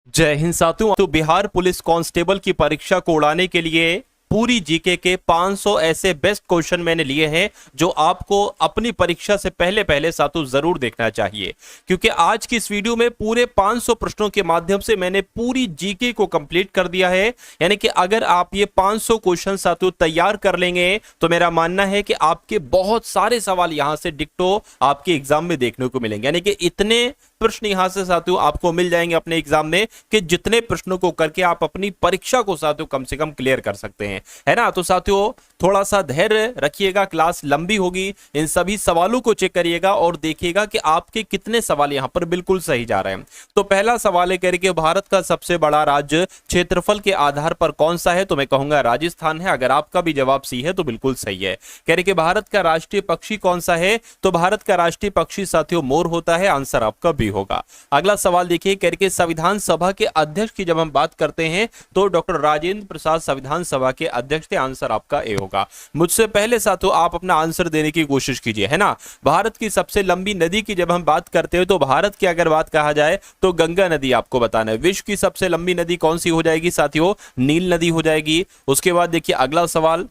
जय हिंद साथियों। तो बिहार पुलिस कांस्टेबल की परीक्षा को उड़ाने के लिए पूरी जीके के 500 ऐसे बेस्ट क्वेश्चन मैंने लिए हैं जो आपको अपनी परीक्षा से पहले पहले साथियों जरूर देखना चाहिए, क्योंकि आज की इस वीडियो में पूरे 500 प्रश्नों के माध्यम से मैंने पूरी जीके को कंप्लीट कर दिया है। यानी कि अगर आप ये 500 क्वेश्चन साथियों तैयार कर लेंगे तो मेरा मानना है कि आपके बहुत सारे सवाल यहां से डिक्टो आपके एग्जाम में देखने को मिलेंगे। यानी कि इतने प्रश्न यहां से साथियों आपको मिल जाएंगे अपने एग्जाम में कि जितने प्रश्नों को करके आप अपनी परीक्षा को साथियों कम से कम क्लियर कर सकते हैं, है ना। तो साथियों थोड़ा सा धैर्य रखिएगा, क्लास लंबी होगी, इन सभी सवालों को चेक करिएगा और देखिएगा कि आपके कितने सवाल यहां पर बिल्कुल सही जा रहे हैं। तो पहला सवाल है करके भारत का सबसे बड़ा राज्य क्षेत्रफल के आधार पर कौन सा है? तो मैं कहूंगा राजस्थान है। अगर आपका भी जवाब सी है तो बिल्कुल सही है। कह रहे कि भारत का राष्ट्रीय पक्षी कौन सा है? तो भारत का राष्ट्रीय पक्षी साथियों मोर होता है। आंसर आपका बी होगा। अगला सवाल देखिए, कह रहे कि संविधान सभा के अध्यक्ष की जब हम बात करते हैं तो डॉक्टर राजेंद्र प्रसाद संविधान सभा के अध्यक्ष थे। आंसर आपका ए होगा। मुझसे पहले साथियों आप अपना आंसर देने की कोशिश कीजिए, है ना। भारत की सबसे लंबी नदी की जब हम बात करते हैं तो भारत की अगर बात कहा जाए तो गंगा नदी आपको बताना है। विश्व की सबसे लंबी नदी कौन सी हो जाएगी साथियों? नील नदी हो जाएगी। उसके बाद देखिए अगला सवाल,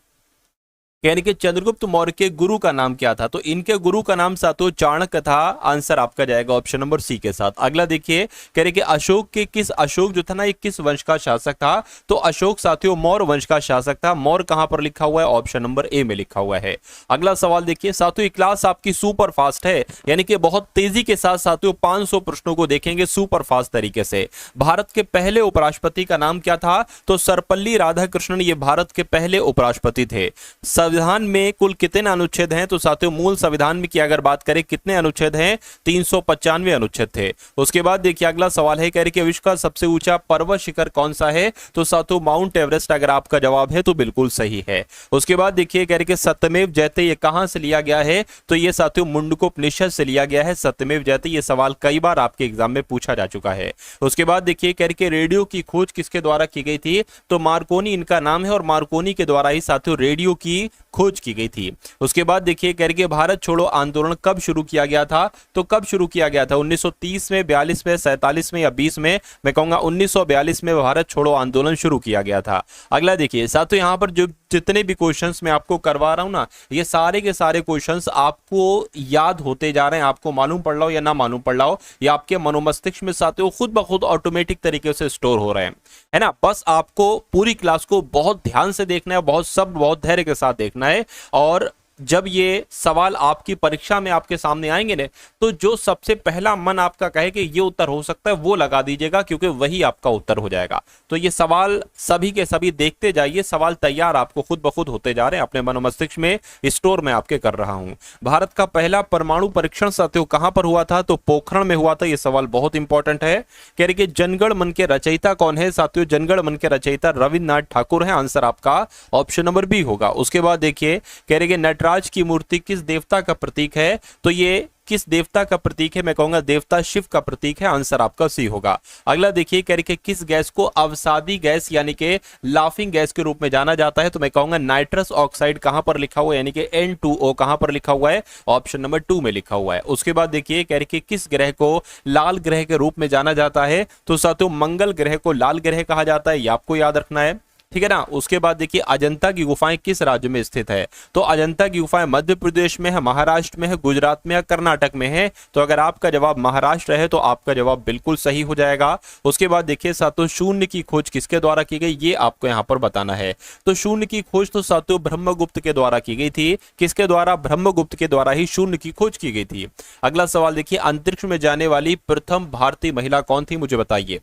यानी कि चंद्रगुप्त मौर्य के गुरु का नाम क्या था? तो इनके गुरु का नाम साथियों चाणक्य था। आंसर आपका जाएगा ऑप्शन नंबर सी के साथ। अगला देखिए, कह रहे कि अशोक जो था ना, ये किस वंश का शासक था? तो अशोक साथियों मौर्य वंश का शासक था। मौर्य कहां पर लिखा हुआ है? ऑप्शन नंबर ए में लिखा हुआ है। अगला सवाल देखिए साथियों, ये क्लास आपकी सुपर फास्ट है, यानी कि बहुत तेजी के साथ साथियों 500 प्रश्नों को देखेंगे सुपर फास्ट तरीके से। भारत के पहले उपराष्ट्रपति का नाम क्या था? तो सर्वपल्ली राधाकृष्णन ये भारत के पहले उपराष्ट्रपति थे। संविधान में कुल कितने अनुच्छेद हैं? तो साथियों मूल संविधान में की अगर बात करें कितने अनुच्छेद हैं? 395 अनुच्छेद थे। उसके बाद देखिए अगला सवाल है, कह रहे कि विश्व का सबसे ऊंचा पर्वत शिखर कौन सा है? तो साथियों माउंट एवरेस्ट अगर आपका जवाब है तो बिल्कुल सही है। उसके बाद देखिए कह रहे कि सत्यमेव जयते ये कहां से लिया गया है? तो ये साथियों मुंडकोपनिषद से लिया गया है। सत्यमेव जयते ये सवाल कई बार आपके एग्जाम में पूछा जा चुका है। उसके बाद देखिए कह रहे कि रेडियो की खोज किसके द्वारा की गई थी? तो मार्कोनी इनका नाम है और मार्कोनी के द्वारा ही साथियों रेडियो की खोज की गई थी। उसके बाद देखिए कह रहे कि भारत छोड़ो आंदोलन कब शुरू किया गया था? तो कब शुरू किया गया था? 1930 में, 42 में, 47 में या 20 में? मैं कहूंगा 1942 में भारत छोड़ो आंदोलन शुरू किया गया था। अगला देखिए साथियों, यहां पर जो जितने भी क्वेश्चंस मैं आपको करवा रहा हूं ना, ये सारे के सारे क्वेश्चंस आपको याद होते जा रहे हैं। आपको मालूम पड़ रहा हो या ना मालूम पड़ रहा हो, ये आपके मनोमस्तिष्क में साथियों खुद ब खुद ऑटोमेटिक तरीके से स्टोर हो रहे हैं, है ना। बस आपको पूरी क्लास को बहुत ध्यान से देखना है, बहुत धैर्य के साथ देखना है। और जब ये सवाल आपकी परीक्षा में आपके सामने आएंगे ना, तो जो सबसे पहला मन आपका कहे कि ये उत्तर हो सकता है वो लगा दीजिएगा, क्योंकि वही आपका उत्तर हो जाएगा। तो ये सवाल सभी के सभी देखते जाइए, सवाल तैयार आपको खुद ब खुद होते जा रहे हैं, अपने मनोमस्तिष्क में स्टोर में आपके कर रहा हूं। भारत का पहला परमाणु परीक्षण साथियों कहां पर हुआ था? तो पोखरण में हुआ था। ये सवाल बहुत इंपॉर्टेंट है। कह रहे कि जनगण मन के रचयिता कौन है? साथियों जनगण मन के रचयिता रविन्द्रनाथ ठाकुर है। आंसर आपका ऑप्शन नंबर बी होगा। उसके बाद देखिए कह रहे कि नटराज की मूर्ति किस देवता का प्रतीक है? तो ये किस देवता का प्रतीक है? मैं कहूंगा देवता शिव का प्रतीक है। आंसर आपका सी होगा। अगला देखिए कह रहे कि किस गैस को अवसादी गैस यानी कि लाफिंग गैस के रूप में जाना जाता है? तो मैं कहूंगा नाइट्रस ऑक्साइड कहां पर लिखा हुआ है, यानी कि N2O कहां पर लिखा हुआ है? ऑप्शन नंबर 2 में लिखा हुआ है। उसके बाद देखिए कह रहे कि किस ग्रह को लाल ग्रह के रूप में जाना जाता है? तो साथियों मंगल ग्रह को लाल ग्रह कहा जाता है, ये आपको याद रखना है, ठीक है ना। उसके बाद देखिए अजंता की गुफाएं किस राज्य में स्थित है? तो अजंता की गुफाएं मध्य प्रदेश में है, महाराष्ट्र में है, गुजरात में है, कर्नाटक में है। तो अगर आपका जवाब महाराष्ट्र है तो आपका जवाब बिल्कुल सही हो जाएगा। उसके बाद देखिए साथियों शून्य की खोज किसके द्वारा की गई, ये आपको यहां पर बताना है। तो शून्य की खोज तो साथियों ब्रह्मगुप्त के द्वारा की गई थी। किसके द्वारा? ब्रह्मगुप्त के द्वारा ही शून्य की खोज की गई थी। अगला सवाल देखिए, अंतरिक्ष में जाने वाली प्रथम भारतीय महिला कौन थी? मुझे बताइए।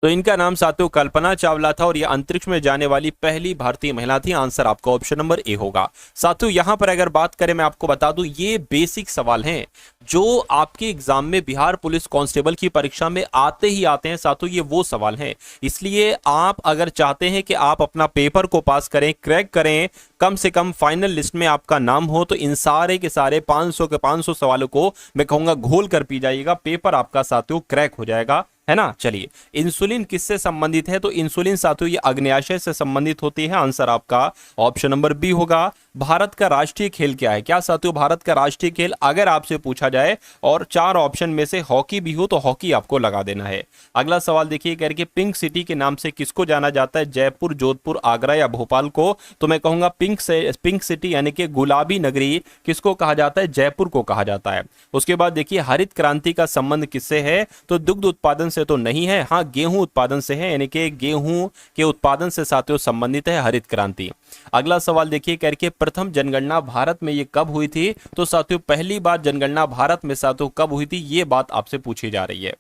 तो इनका नाम साथियों कल्पना चावला था और ये अंतरिक्ष में जाने वाली पहली भारतीय महिला थी। आंसर आपका ऑप्शन नंबर ए होगा। साथियों यहां पर अगर बात करें, मैं आपको बता दूं, ये बेसिक सवाल हैं जो आपके एग्जाम में बिहार पुलिस कांस्टेबल की परीक्षा में आते ही आते हैं। साथियों ये वो सवाल हैं, इसलिए आप अगर चाहते हैं कि आप अपना पेपर को पास करें, क्रैक करें, कम से कम फाइनल लिस्ट में आपका नाम हो, तो इन सारे के सारे 500 के 500 सवालों को मैं कहूंगा घोल कर पी जाइएगा, पेपर आपका साथियों क्रैक हो जाएगा, है ना। चलिए, इंसुलिन किससे संबंधित है? तो इंसुलिन साथियों ये अग्न्याशय से संबंधित होती है। आंसर आपका ऑप्शन नंबर बी होगा। भारत का राष्ट्रीय खेल क्या है? क्या साथियों भारत का राष्ट्रीय खेल अगर आपसे पूछा जाए और 4 ऑप्शन में से हॉकी भी हो तो हॉकी आपको लगा देना है। अगला सवाल देखिए कह रही कि पिंक सिटी के नाम से किसको जाना जाता है? जयपुर, जोधपुर, आगरा या भोपाल को? तो मैं कहूंगा पिंक सिटी यानी कि गुलाबी नगरी किसको कहा जाता है? जयपुर को कहा जाता है। उसके बाद देखिए हरित क्रांति का संबंध किससे है? तो दुग्ध उत्पादन से तो नहीं है, हाँ गेहूं उत्पादन से है, यानी कि गेहूं के उत्पादन से साथियों संबंधित है हरित क्रांति। अगला सवाल देखिए कह रही कि प्रथम जनगणना भारत में ये कब हुई थी? तो साथियों पहली बार जनगणना भारत में साथियों कब हुई थी, ये बात आपसे पूछी जा रही है।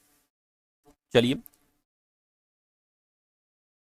चलिए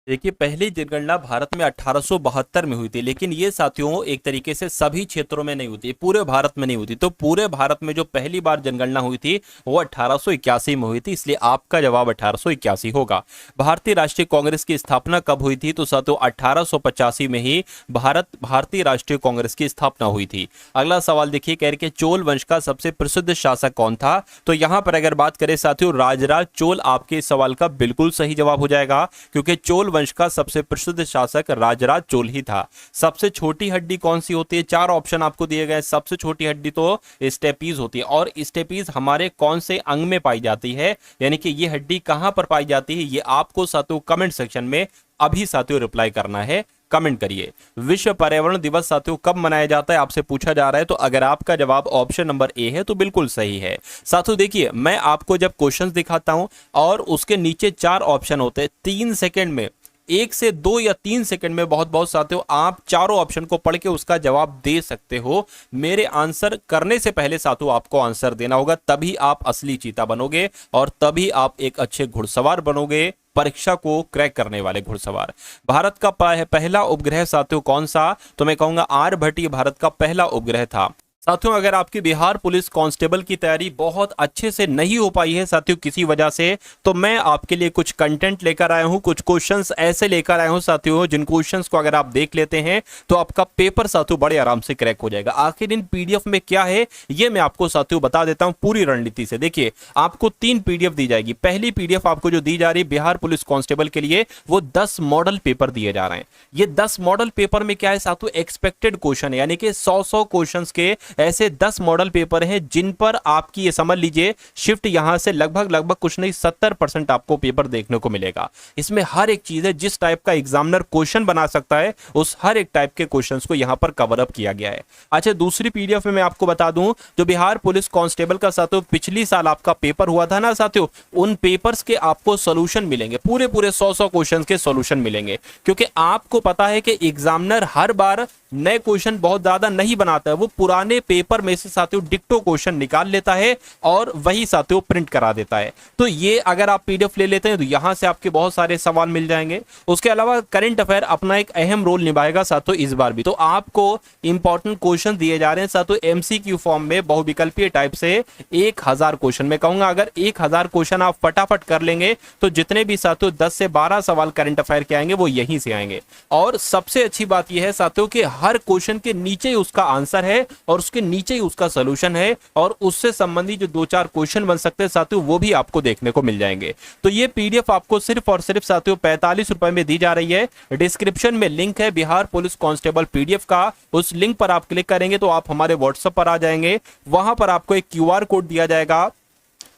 देखिए पहली जनगणना भारत में 1872 में हुई थी, लेकिन ये साथियों एक तरीके से सभी क्षेत्रों में नहीं होती, पूरे भारत में नहीं होती। तो पूरे भारत में जो पहली बार जनगणना हुई थी वो 1881 में हुई थी, इसलिए आपका जवाब 1881 होगा। भारतीय राष्ट्रीय कांग्रेस की स्थापना कब हुई थी? तो साथियों 1885 में ही भारतीय राष्ट्रीय कांग्रेस की स्थापना हुई थी। अगला सवाल देखिए कह रहे कि चोल वंश का सबसे प्रसिद्ध शासक कौन था? तो यहां पर अगर बात करें साथियों राजराज चोल आपके इस सवाल का बिल्कुल सही जवाब हो जाएगा, क्योंकि चोल वंश का सबसे प्रसिद्ध शासक राजराज चोल ही था। सबसे छोटी हड्डी कौन सी होती है? 4 ऑप्शन आपको दिए गए। सबसे छोटी हड्डी तो स्टेपीज होती है, और स्टेपीज हमारे कौन से अंग में पाई जाती है, यानी कि ये हड्डी कहां पर पाई जाती है, ये आपको साथियों कमेंट सेक्शन में अभी साथियों रिप्लाई करना है। कमेंट करिए। विश्व पर्यावरण दिवस साथियों कब मनाया जाता है आपसे पूछा जा रहा है, तो अगर आपका जवाब ऑप्शन नंबर ए है तो बिल्कुल सही है। साथियों देखिए मैं आपको जब क्वेश्चंस दिखाता हूं और उसके नीचे 4 ऑप्शन होते हैं, 3 सेकंड में 1 से 2 या 3 सेकंड में बहुत साथियों आप चारों ऑप्शन को पढ़ के उसका जवाब दे सकते हो। मेरे आंसर करने से पहले साथियों आपको आंसर देना होगा, तभी आप असली चीता बनोगे और तभी आप एक अच्छे घुड़सवार बनोगे, परीक्षा को क्रैक करने वाले घुड़सवार। भारत का पहला उपग्रह साथियों कौन सा? तो मैं कहूंगा आर्यभट्ट भारत का पहला उपग्रह था। साथियों अगर आपकी बिहार पुलिस कांस्टेबल की तैयारी बहुत अच्छे से नहीं हो पाई है साथियों किसी वजह से, तो मैं आपके लिए कुछ कंटेंट लेकर आया हूं, कुछ क्वेश्चंस ऐसे लेकर आया हूं साथियों जिन क्वेश्चंस को अगर आप देख लेते हैं तो आपका पेपर साथियों बड़े आराम से क्रैक हो जाएगा। आखिर इन पीडीएफ में क्या है ये मैं आपको साथियों बता देता हूं पूरी रणनीति से। देखिए आपको 3 पीडीएफ दी जाएगी। पहली पीडीएफ आपको जो दी जा रही है बिहार पुलिस कांस्टेबल के लिए, वो 10 मॉडल पेपर दिए जा रहे हैं। ये 10 मॉडल पेपर में क्या है साथियों, एक्सपेक्टेड क्वेश्चन है, यानी कि 100 क्वेश्चंस के ऐसे 10 मॉडल पेपर हैं जिन पर आपकी ये समझ लीजिए शिफ्ट यहां से लगभग कुछ नहीं 70% आपको पेपर देखने को मिलेगा। इसमें हर एक चीज है, जिस टाइप का एग्जामिनर क्वेश्चन बना सकता है उस हर एक टाइप के क्वेश्चंस को यहां पर कवर अप किया गया है। अच्छा दूसरी पीडीएफ में मैं आपको बता दूं, जो बिहार पुलिस कांस्टेबल का साथियों पिछली साल आपका पेपर हुआ था ना साथियों, उन पेपर्स के आपको सॉल्यूशन मिलेंगे, पूरे 100 क्वेश्चन के सॉल्यूशन मिलेंगे, क्योंकि आपको पता है कि एग्जामिनर हर बार नए क्वेश्चन बहुत ज्यादा नहीं बनाता है, वो पुराने पेपर में से साथियों डिक्टो क्वेश्चन निकाल लेता है और वही साथियों प्रिंट करा देता है। तो ये अगर आप पीडीएफ ले लेते हैं तो यहां से आपके बहुत सारे सवाल मिल जाएंगे। उसके अलावा करंट अफेयर अपना एक अहम रोल निभाएगा साथियों इस बार भी। तो आपको इंपॉर्टेंट क्वेश्चन दिए जा रहे हैं साथियों एमसीक्यू फॉर्म में, बहुविकल्पीय टाइप से 1000 क्वेश्चन। मैं कहूंगा अगर 1000 क्वेश्चन आप फटाफट कर लेंगे तो जितने भी साथियों 10 से 12 सवाल करंट अफेयर के आएंगे वो यहीं से आएंगे। और सबसे अच्छी बात यह है साथियों कि हर क्वेश्चन के नीचे ही उसका आंसर है और उसके नीचे ही उसका सॉल्यूशन है, और उससे संबंधित जो 2-4 क्वेश्चन बन सकते हैं साथियों वो भी आपको देखने को मिल जाएंगे। तो ये पीडीएफ आपको सिर्फ और सिर्फ साथियों 45 रुपए में दी जा रही है। डिस्क्रिप्शन में लिंक है बिहार पुलिस कांस्टेबल पीडीएफ का, उस लिंक पर आप क्लिक करेंगे तो आप हमारे व्हाट्सएप पर आ जाएंगे। वहां पर आपको एक क्यूआर कोड दिया जाएगा,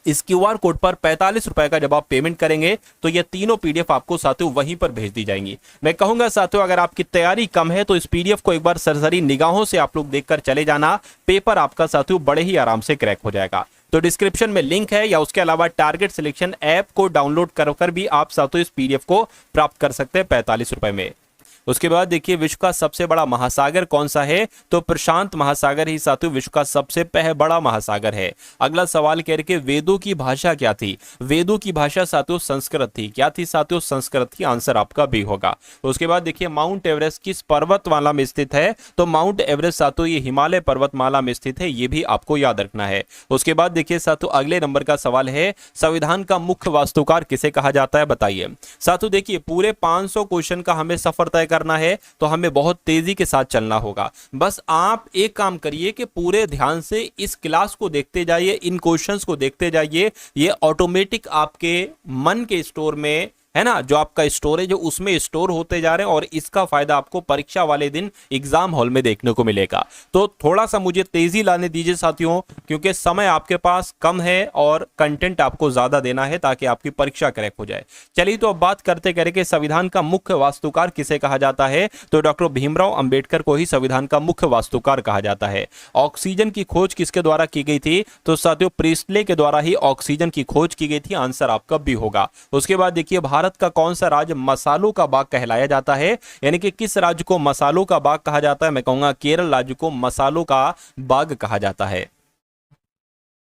इस क्यूआर कोड पर 45 रुपए का जब आप पेमेंट करेंगे तो ये तीनों पीडीएफ आपको साथियों वहीं पर भेज दी जाएंगी। मैं कहूंगा साथियों अगर आपकी तैयारी कम है तो इस पीडीएफ को एक बार सरसरी निगाहों से आप लोग देखकर चले जाना, पेपर आपका साथियों बड़े ही आराम से क्रैक हो जाएगा। तो डिस्क्रिप्शन में लिंक है, या उसके अलावा टारगेट सिलेक्शन ऐप को डाउनलोड कर भी आप साथियों इस पीडीएफ को प्राप्त कर सकते हैं 45 रुपए में। उसके बाद देखिए विश्व का सबसे बड़ा महासागर कौन सा है, तो प्रशांत महासागर ही साथियों विश्व का सबसे बड़ा महासागर है। अगला सवाल कह रहे कि वेदों की भाषा क्या थी, वेदों की भाषा साथियों संस्कृत थी। क्या थी साथियों, संस्कृत थी। आंसर आपका बी होगा। उसके बाद देखिए माउंट एवरेस्ट किस पर्वतमाला में स्थित है, तो माउंट एवरेस्ट साथियों ये हिमालय पर्वतमाला में स्थित है, ये भी आपको याद रखना है। उसके बाद देखिए साथियों अगले नंबर का सवाल है संविधान का मुख्य वास्तुकार किसे कहा जाता है, बताइए। साथियों देखिए पूरे 500 क्वेश्चन का हमें सफर तय करना है तो हमें बहुत तेजी के साथ चलना होगा। बस आप एक काम करिए कि पूरे ध्यान से इस क्लास को देखते जाइए, इन क्वेश्चंस को देखते जाइए, ये ऑटोमेटिक आपके मन के स्टोर में है ना, जो आपका स्टोरेज है उसमें स्टोर होते जा रहे हैं, और इसका फायदा आपको परीक्षा वाले दिन एग्जाम हॉल में देखने को मिलेगा। तो थोड़ा सा मुझे तेजी लाने दीजिए साथियों, क्योंकि समय आपके पास कम है और कंटेंट आपको ज्यादा देना है ताकि आपकी परीक्षा क्रैक हो जाए। चलिए तो अब बात करते करें संविधान का मुख्य वास्तुकार किसे कहा जाता है। तो डॉक्टर भीमराव अंबेडकर को ही संविधान का मुख्य वास्तुकार कहा जाता है। ऑक्सीजन की खोज किसके द्वारा की गई थी। तो साथियों प्रीस्टले के द्वारा ही ऑक्सीजन की खोज की गई थी। आंसर आपका बी होगा। उसके बाद देखिए भारत का कौन सा राज्य मसालों का बाग कहलाया जाता है, यानी कि किस राज्य को मसालों का बाग कहा जाता है। मैं कहूंगा केरल राज्य को मसालों का बाग कहा जाता है।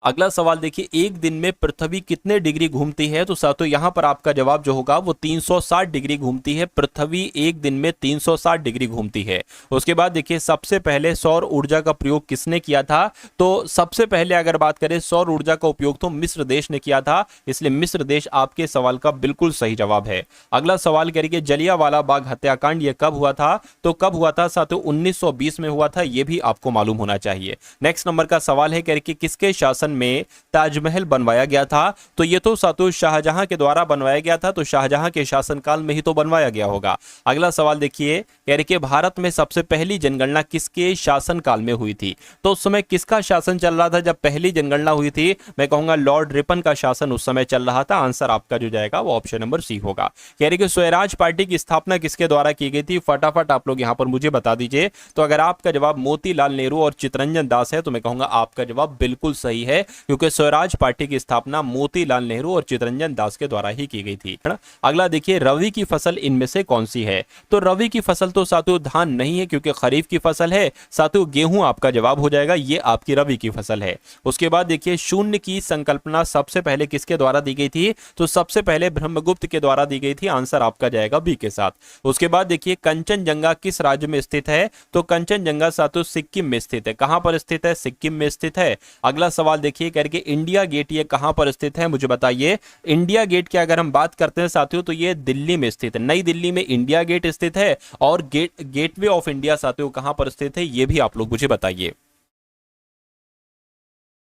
अगला सवाल देखिए, एक दिन में पृथ्वी कितने डिग्री घूमती है। तो साथियों यहां पर आपका जवाब जो होगा वो 360 डिग्री घूमती है। पृथ्वी एक दिन में 360 डिग्री घूमती है। उसके बाद देखिए सबसे पहले सौर ऊर्जा का प्रयोग किसने किया था। तो सबसे पहले अगर बात करें सौर ऊर्जा का उपयोग तो मिस्र देश ने किया था, इसलिए मिस्र देश आपके सवाल का बिल्कुल सही जवाब है। अगला सवाल करिए, जलियांवाला बाग हत्याकांड ये कब हुआ था। तो कब हुआ था साथियों 1920 में हुआ था, यह भी आपको मालूम होना चाहिए। नेक्स्ट नंबर का सवाल है करिए किसके शासन में ताजमहल बनवाया गया था। तो ये तो सातों शाहजहां के द्वारा बनवाया गया था, तो शाहजहां के शासनकाल में ही तो बनवाया गया होगा। अगला सवाल देखिए, कह रहे कि भारत में सबसे पहली जनगणना किसके शासनकाल में हुई थी। तो उस समय किसका शासन चल रहा था जब पहली जनगणना हुई थी। मैं कहूंगा लॉर्ड रिपन का शासन उस समय चल रहा था। आंसर आपका जो जाएगा वो ऑप्शन नंबर सी होगा। कह रहे कि स्वराज पार्टी की स्थापना किसके द्वारा की गई थी। फटाफट आप लोग यहां पर मुझे बता दीजिए। तो अगर आपका जवाब मोतीलाल नेहरू और चित्तरंजन दास है तो मैं कहूंगा आपका जवाब बिल्कुल सही है, क्योंकि स्वराज पार्टी की स्थापना मोतीलाल नेहरू और चित्तरंजन दास के द्वारा ही की गई थी। अगला देखिए, रवि की फसल इनमें से कौन सी है। तो रवि की फसल तो साथियों धान नहीं है, क्योंकि खरीफ की फसल है। साथियों गेहूं आपका जवाब हो जाएगा, ये आपकी रवि की फसल है। उसके बाद देखिए, शून्य की संकल्पना सबसे पहले किसके द्वारा दी गई थी। तो सबसे पहले ब्रह्मगुप्त के द्वारा दी गई थी। आंसर आपका जाएगा बी के साथ। उसके बाद देखिए, कंचनजंगा किस राज्य में स्थित है। तो कंचनजंगा साथियों सिक्किम में स्थित है। कहां पर स्थित है, सिक्किम में स्थित है। अगला सवाल देखिए करके, इंडिया गेट ये कहां पर स्थित है, मुझे बताइए। इंडिया गेट की अगर हम बात करते हैं साथियों तो ये दिल्ली में स्थित है। नई दिल्ली में इंडिया गेट स्थित है। और गेटवे ऑफ इंडिया साथियों कहां पर स्थित है, ये भी आप लोग मुझे बताइए।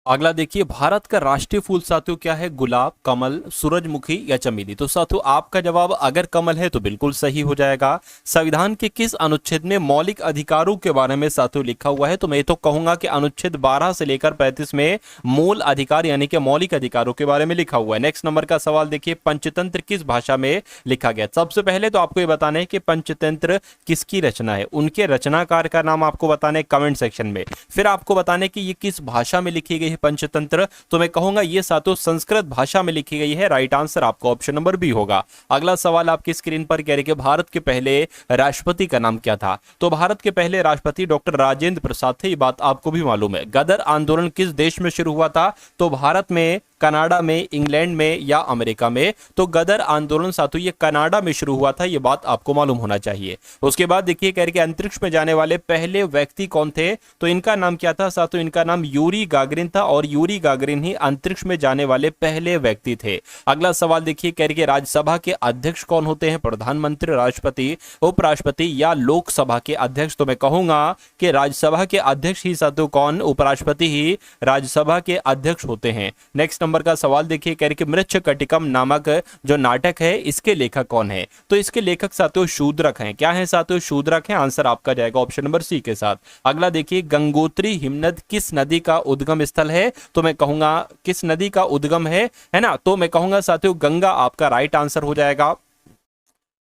अगला देखिए, भारत का राष्ट्रीय फूल साथियों क्या है। गुलाब, कमल, सूरजमुखी या चमेली। तो साथियों आपका जवाब अगर कमल है तो बिल्कुल सही हो जाएगा। संविधान के किस अनुच्छेद में मौलिक अधिकारों के बारे में साथियों लिखा हुआ है। तो मैं तो कहूंगा कि अनुच्छेद 12 से लेकर 35 में मूल अधिकार यानी कि मौलिक अधिकारों के बारे में लिखा हुआ है। नेक्स्ट नंबर का सवाल देखिए, पंचतंत्र किस भाषा में लिखा गया। सबसे पहले तो आपको ये बताना है कि पंचतंत्र किसकी रचना है, उनके रचनाकार का नाम आपको बताना है कमेंट सेक्शन में। फिर आपको बताना है कि ये किस भाषा में लिखी गई पंचतंत्र। तो मैं कहूंगा ये सातों संस्कृत भाषा में लिखी गई है। राइट आंसर आपका ऑप्शन नंबर बी होगा। अगला सवाल आपकी स्क्रीन पर कह रहे कि भारत के पहले राष्ट्रपति का नाम क्या था। तो भारत के पहले राष्ट्रपति डॉक्टर राजेंद्र प्रसाद थे। ये बात आपको भी मालूम है। गदर आंदोलन किस देश में शुरू हुआ था। तो भारत में, कनाडा में, इंग्लैंड में या अमेरिका में। तो गदर आंदोलन साथियों ये कनाडा में शुरू हुआ था। ये बात आपको मालूम होना चाहिए। उसके बाद देखिए कह रहे कि अंतरिक्ष में जाने वाले पहले व्यक्ति कौन थे। तो इनका नाम क्या था साथियों, इनका नाम यूरी गागरिन था। और यूरी गागरिन ही अंतरिक्ष में जाने वाले पहले व्यक्ति थे। अगला सवाल देखिए कह रहे कि राज्यसभा के अध्यक्ष कौन होते हैं। प्रधानमंत्री, राष्ट्रपति, उपराष्ट्रपति या लोकसभा के अध्यक्ष। तो मैं कहूंगा कि राज्यसभा के अध्यक्ष ही साथियों कौन, उपराष्ट्रपति ही राज्यसभा के अध्यक्ष होते हैं। नेक्स्ट नंबर का सवाल देखिए कह रहे कि मृच्छकटिकम नामक जो नाटक है इसके लेखक कौन है। तो इसके लेखक साथियों शूद्रक हैं। क्या है साथियों, शूद्रक हैं। आंसर आपका जाएगा ऑप्शन नंबर सी के साथ। अगला देखिए, गंगोत्री हिमनद किस नदी का उद्गम स्थल है। तो मैं कहूंगा किस नदी का उद्गम है ना। तो मैं कहूंगा साथियों गंगा आपका राइट आंसर हो जाएगा।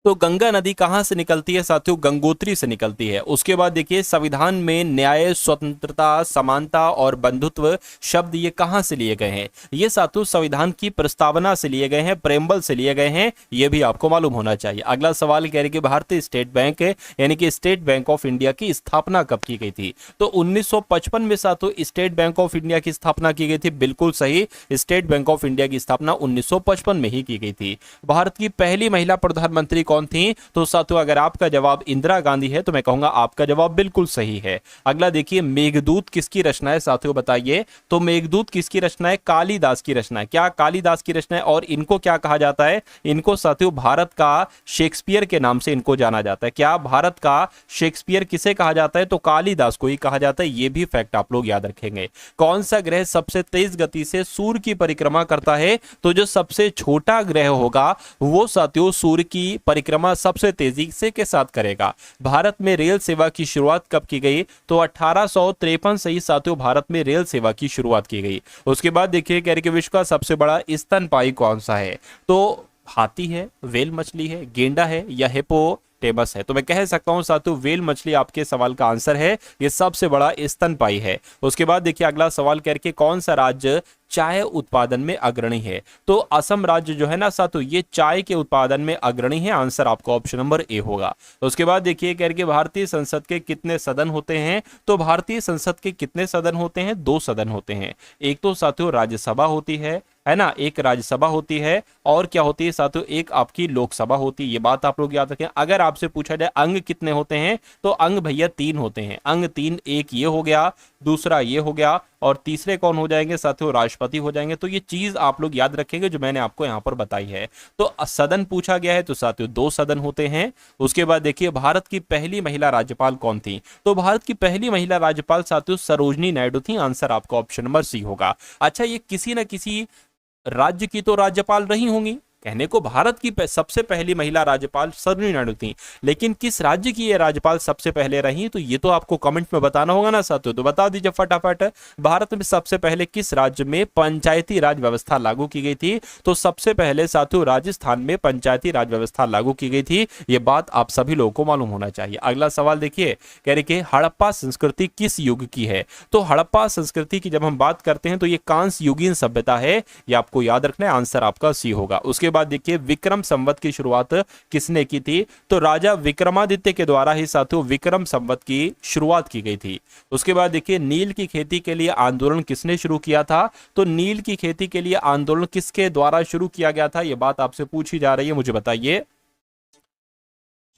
तो गंगा नदी कहां से निकलती है साथियों, गंगोत्री से निकलती है। उसके बाद देखिए, संविधान में न्याय, स्वतंत्रता, समानता और बंधुत्व शब्द ये कहां से लिए गए हैं। ये साथियों संविधान की प्रस्तावना से लिए गए हैं, प्रेम्बल से लिए गए हैं। ये भी आपको मालूम होना चाहिए। अगला सवाल कह रहे कि भारतीय स्टेट बैंक यानी कि स्टेट बैंक ऑफ इंडिया की स्थापना कब की गई थी। तो 1955 में साथियों स्टेट बैंक ऑफ इंडिया की स्थापना की गई थी। बिल्कुल सही, स्टेट बैंक ऑफ इंडिया की स्थापना 1955 में ही की गई थी। भारत की पहली महिला प्रधानमंत्री कौन थी? तो साथियों अगर आपका जवाब इंदिरा गांधी है तो मैं कहूंगा आपका जवाब बिल्कुल सही है। अगला देखिए, मेघदूत किसकी रचना है साथियों, बताइए। तो मेघदूत किसकी रचना है? कालिदास की रचना है। क्या कालिदास की रचना है? और इनको क्या कहा जाता है? इनको साथियों भारत का शेक्सपियर के नाम से इनको जाना जाता है। क्या भारत का शेक्सपियर किसे कहा जाता है? तो कालिदास को ही कहा जाता है। ये भी फैक्ट आप लोग याद रखेंगे। कौन सा ग्रह सबसे तेज गति से सूर्य की परिक्रमा करता है? तो जो सबसे छोटा ग्रह होगा वो साथियों सूर्य की परिक्रमा सबसे तेजी से के साथ करेगा। भारत में रेल सेवा की शुरुआत कब की गई? तो 1853 से ही साथियों भारत में रेल सेवा की शुरुआत की गई। उसके बाद देखिए कह रहे कि विश्व का सबसे बड़ा स्तनपायी कौन सा है? तो हाथी है, वेल मछली है, गेंडा है या हिप्पोटेमस है? तो मैं कह सकता हूं साथियों वेल मछली आपके सवाल का आंसर है, ये सबसे बड़ा स्तनपायी है। उसके बाद देखिए अगला सवाल करके कौन सा राज्य चाय उत्पादन में अग्रणी है? तो असम राज्य जो है ना साथियों ये चाय के उत्पादन में अग्रणी है। आंसर आपका ऑप्शन नंबर ए होगा। उसके बाद देखिए करके भारतीय संसद के कितने सदन होते हैं? तो भारतीय संसद के कितने सदन होते हैं? 2 सदन होते हैं। एक तो साथियों राज्यसभा होती है ना, एक राज्यसभा होती है, और क्या होती है साथियों एक आपकी लोकसभा होती है। ये बात आप लोग याद रखें। अगर आपसे पूछा जाए अंग कितने होते हैं तो अंग भैया 3 होते हैं। अंग 3, एक ये हो गया, दूसरा ये हो गया, और तीसरे कौन हो जाएंगे साथियों? राष्ट्रपति हो जाएंगे। तो ये चीज आप लोग याद रखेंगे जो मैंने आपको यहां पर बताई है। तो सदन पूछा गया है तो साथियों 2 सदन होते हैं। उसके बाद देखिए भारत की पहली महिला राज्यपाल कौन थी? तो भारत की पहली महिला राज्यपाल साथियों सरोजनी नायडू थी। आंसर आपका ऑप्शन नंबर सी होगा। अच्छा, ये किसी ना किसी राज्य की तो राज्यपाल रही होंगी। कहने को भारत की सबसे पहली महिला राज्यपाल सरोजिनी नायडू थी, लेकिन किस राज्य की ये राज्यपाल सबसे पहले रही? तो ये तो आपको कमेंट में बताना होगा ना साथियों। तो बता दीजिए फटाफट, भारत में सबसे पहले किस राज्य में पंचायती राज व्यवस्था लागू की गई थी? तो सबसे पहले साथियों राजस्थान में पंचायती राज व्यवस्था लागू की गई थी। ये बात आप सभी लोगों को मालूम होना चाहिए। अगला सवाल देखिए, कह रहे कि हड़प्पा संस्कृति किस युग की है? तो हड़प्पा संस्कृति की जब हम बात करते हैं तो ये कांस्य युगीन सभ्यता है। ये आपको याद रखना है। आंसर आपका सी होगा। उसके बाद देखिए विक्रम संवत की शुरुआत किसने की थी? तो राजा विक्रमादित्य के द्वारा ही साथियों विक्रम संवत की शुरुआत की गई थी। उसके बाद देखिए नील की खेती के लिए आंदोलन किसने शुरू किया था? तो नील की खेती के लिए आंदोलन किसके द्वारा शुरू किया गया था? यह बात आपसे पूछी जा रही है, मुझे बताइए।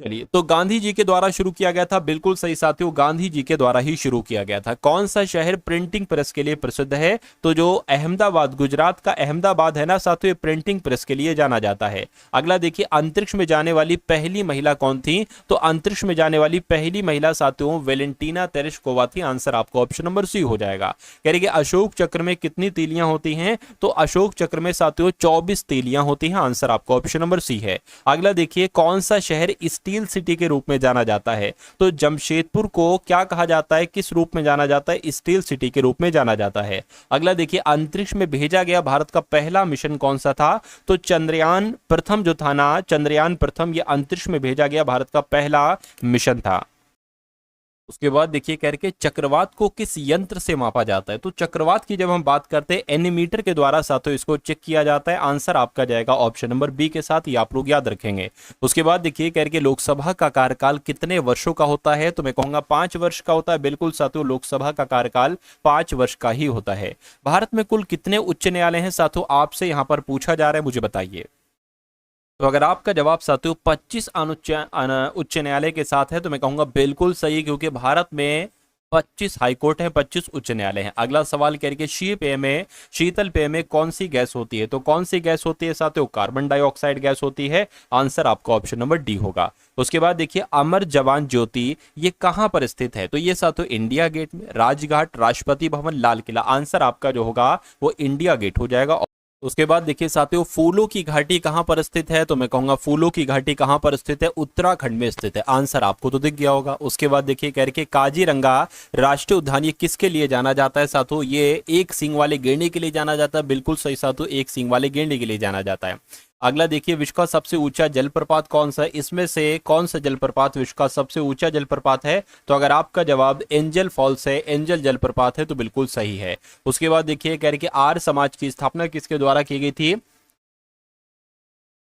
चलिए, तो गांधी जी के द्वारा शुरू किया गया था। बिल्कुल सही साथियों, गांधी जी के द्वारा ही शुरू किया गया था। कौन सा शहर प्रिंटिंग प्रेस के लिए प्रसिद्ध है? तो जो अहमदाबाद, गुजरात का अहमदाबाद है ना साथियों, प्रिंटिंग प्रेस के लिए जाना जाता है। अगला देखिए, अंतरिक्ष में जाने वाली पहली महिला कौन थी? तो अंतरिक्ष में जाने वाली पहली महिला साथियों वेलेंटीना तेरेस्कोवा थी। आंसर आपको ऑप्शन नंबर सी हो जाएगा। कह रही कि अशोक चक्र में कितनी तीलियां होती हैं? तो अशोक चक्र में साथियों 24 तीलियां होती हैं। आंसर आपका ऑप्शन नंबर सी है। अगला देखिए, कौन सा शहर स्टील सिटी के रूप में जाना जाता है? तो जमशेदपुर को क्या कहा जाता है, किस रूप में जाना जाता है? स्टील सिटी के रूप में जाना जाता है। अगला देखिए, अंतरिक्ष में भेजा गया भारत का पहला मिशन कौन सा था? तो चंद्रयान प्रथम जो था ना, चंद्रयान प्रथम, ये अंतरिक्ष में भेजा गया भारत का पहला मिशन था। उसके बाद देखिए कह रहे चक्रवात को किस यंत्र से मापा जाता है? तो चक्रवात की जब हम बात करते हैं एनीमीटर के द्वारा साथियों इसको चेक किया जाता है। आंसर आपका जाएगा ऑप्शन नंबर बी के साथ, ये आप लोग याद रखेंगे। उसके बाद देखिए कह रहे लोकसभा का कार्यकाल कितने वर्षों का होता है? तो मैं कहूंगा 5 वर्ष का होता है। बिल्कुल साथियों, लोकसभा का कार्यकाल 5 वर्ष का ही होता है। भारत में कुल कितने उच्च न्यायालय हैं साथियों? आपसे यहां पर पूछा जा रहा है, मुझे बताइए। तो अगर आपका जवाब साथियों 25 उच्च न्यायालय के साथ है तो मैं कहूंगा बिल्कुल सही, क्योंकि भारत में 25 हाईकोर्ट है, 25 उच्च न्यायालय हैं। अगला सवाल कह रही है शीतल पेय में कौन सी गैस होती है? तो कौन सी गैस होती है साथियों? कार्बन डाइऑक्साइड गैस होती है। आंसर आपका ऑप्शन नंबर डी होगा। उसके बाद देखिए अमर जवान ज्योति ये कहां पर स्थित है? तो ये साथियों इंडिया गेट में, राजघाट, राष्ट्रपति भवन, लाल किला। आंसर आपका जो होगा वो इंडिया गेट हो जाएगा। उसके बाद देखिए साथियों फूलों की घाटी कहां पर स्थित है? तो मैं कहूंगा फूलों की घाटी कहां पर स्थित है? उत्तराखंड में स्थित है। आंसर आपको तो दिख गया होगा। उसके बाद देखिए कह रहे काजीरंगा राष्ट्रीय उद्यान ये किसके लिए जाना जाता है साथियों? ये एक सींग वाले गेंडे के लिए जाना जाता है। बिल्कुल सही साथियों, एक सींग वाले गेंडे के लिए जाना जाता है। अगला देखिए विश्व का सबसे ऊंचा जलप्रपात कौन सा है? इसमें से कौन सा जलप्रपात विश्व का सबसे ऊंचा जलप्रपात है? तो अगर आपका जवाब एंजल फॉल्स है, एंजल जलप्रपात है, तो बिल्कुल सही है। उसके बाद देखिए कह रहे कि आर्य समाज की स्थापना किसके द्वारा की गई थी?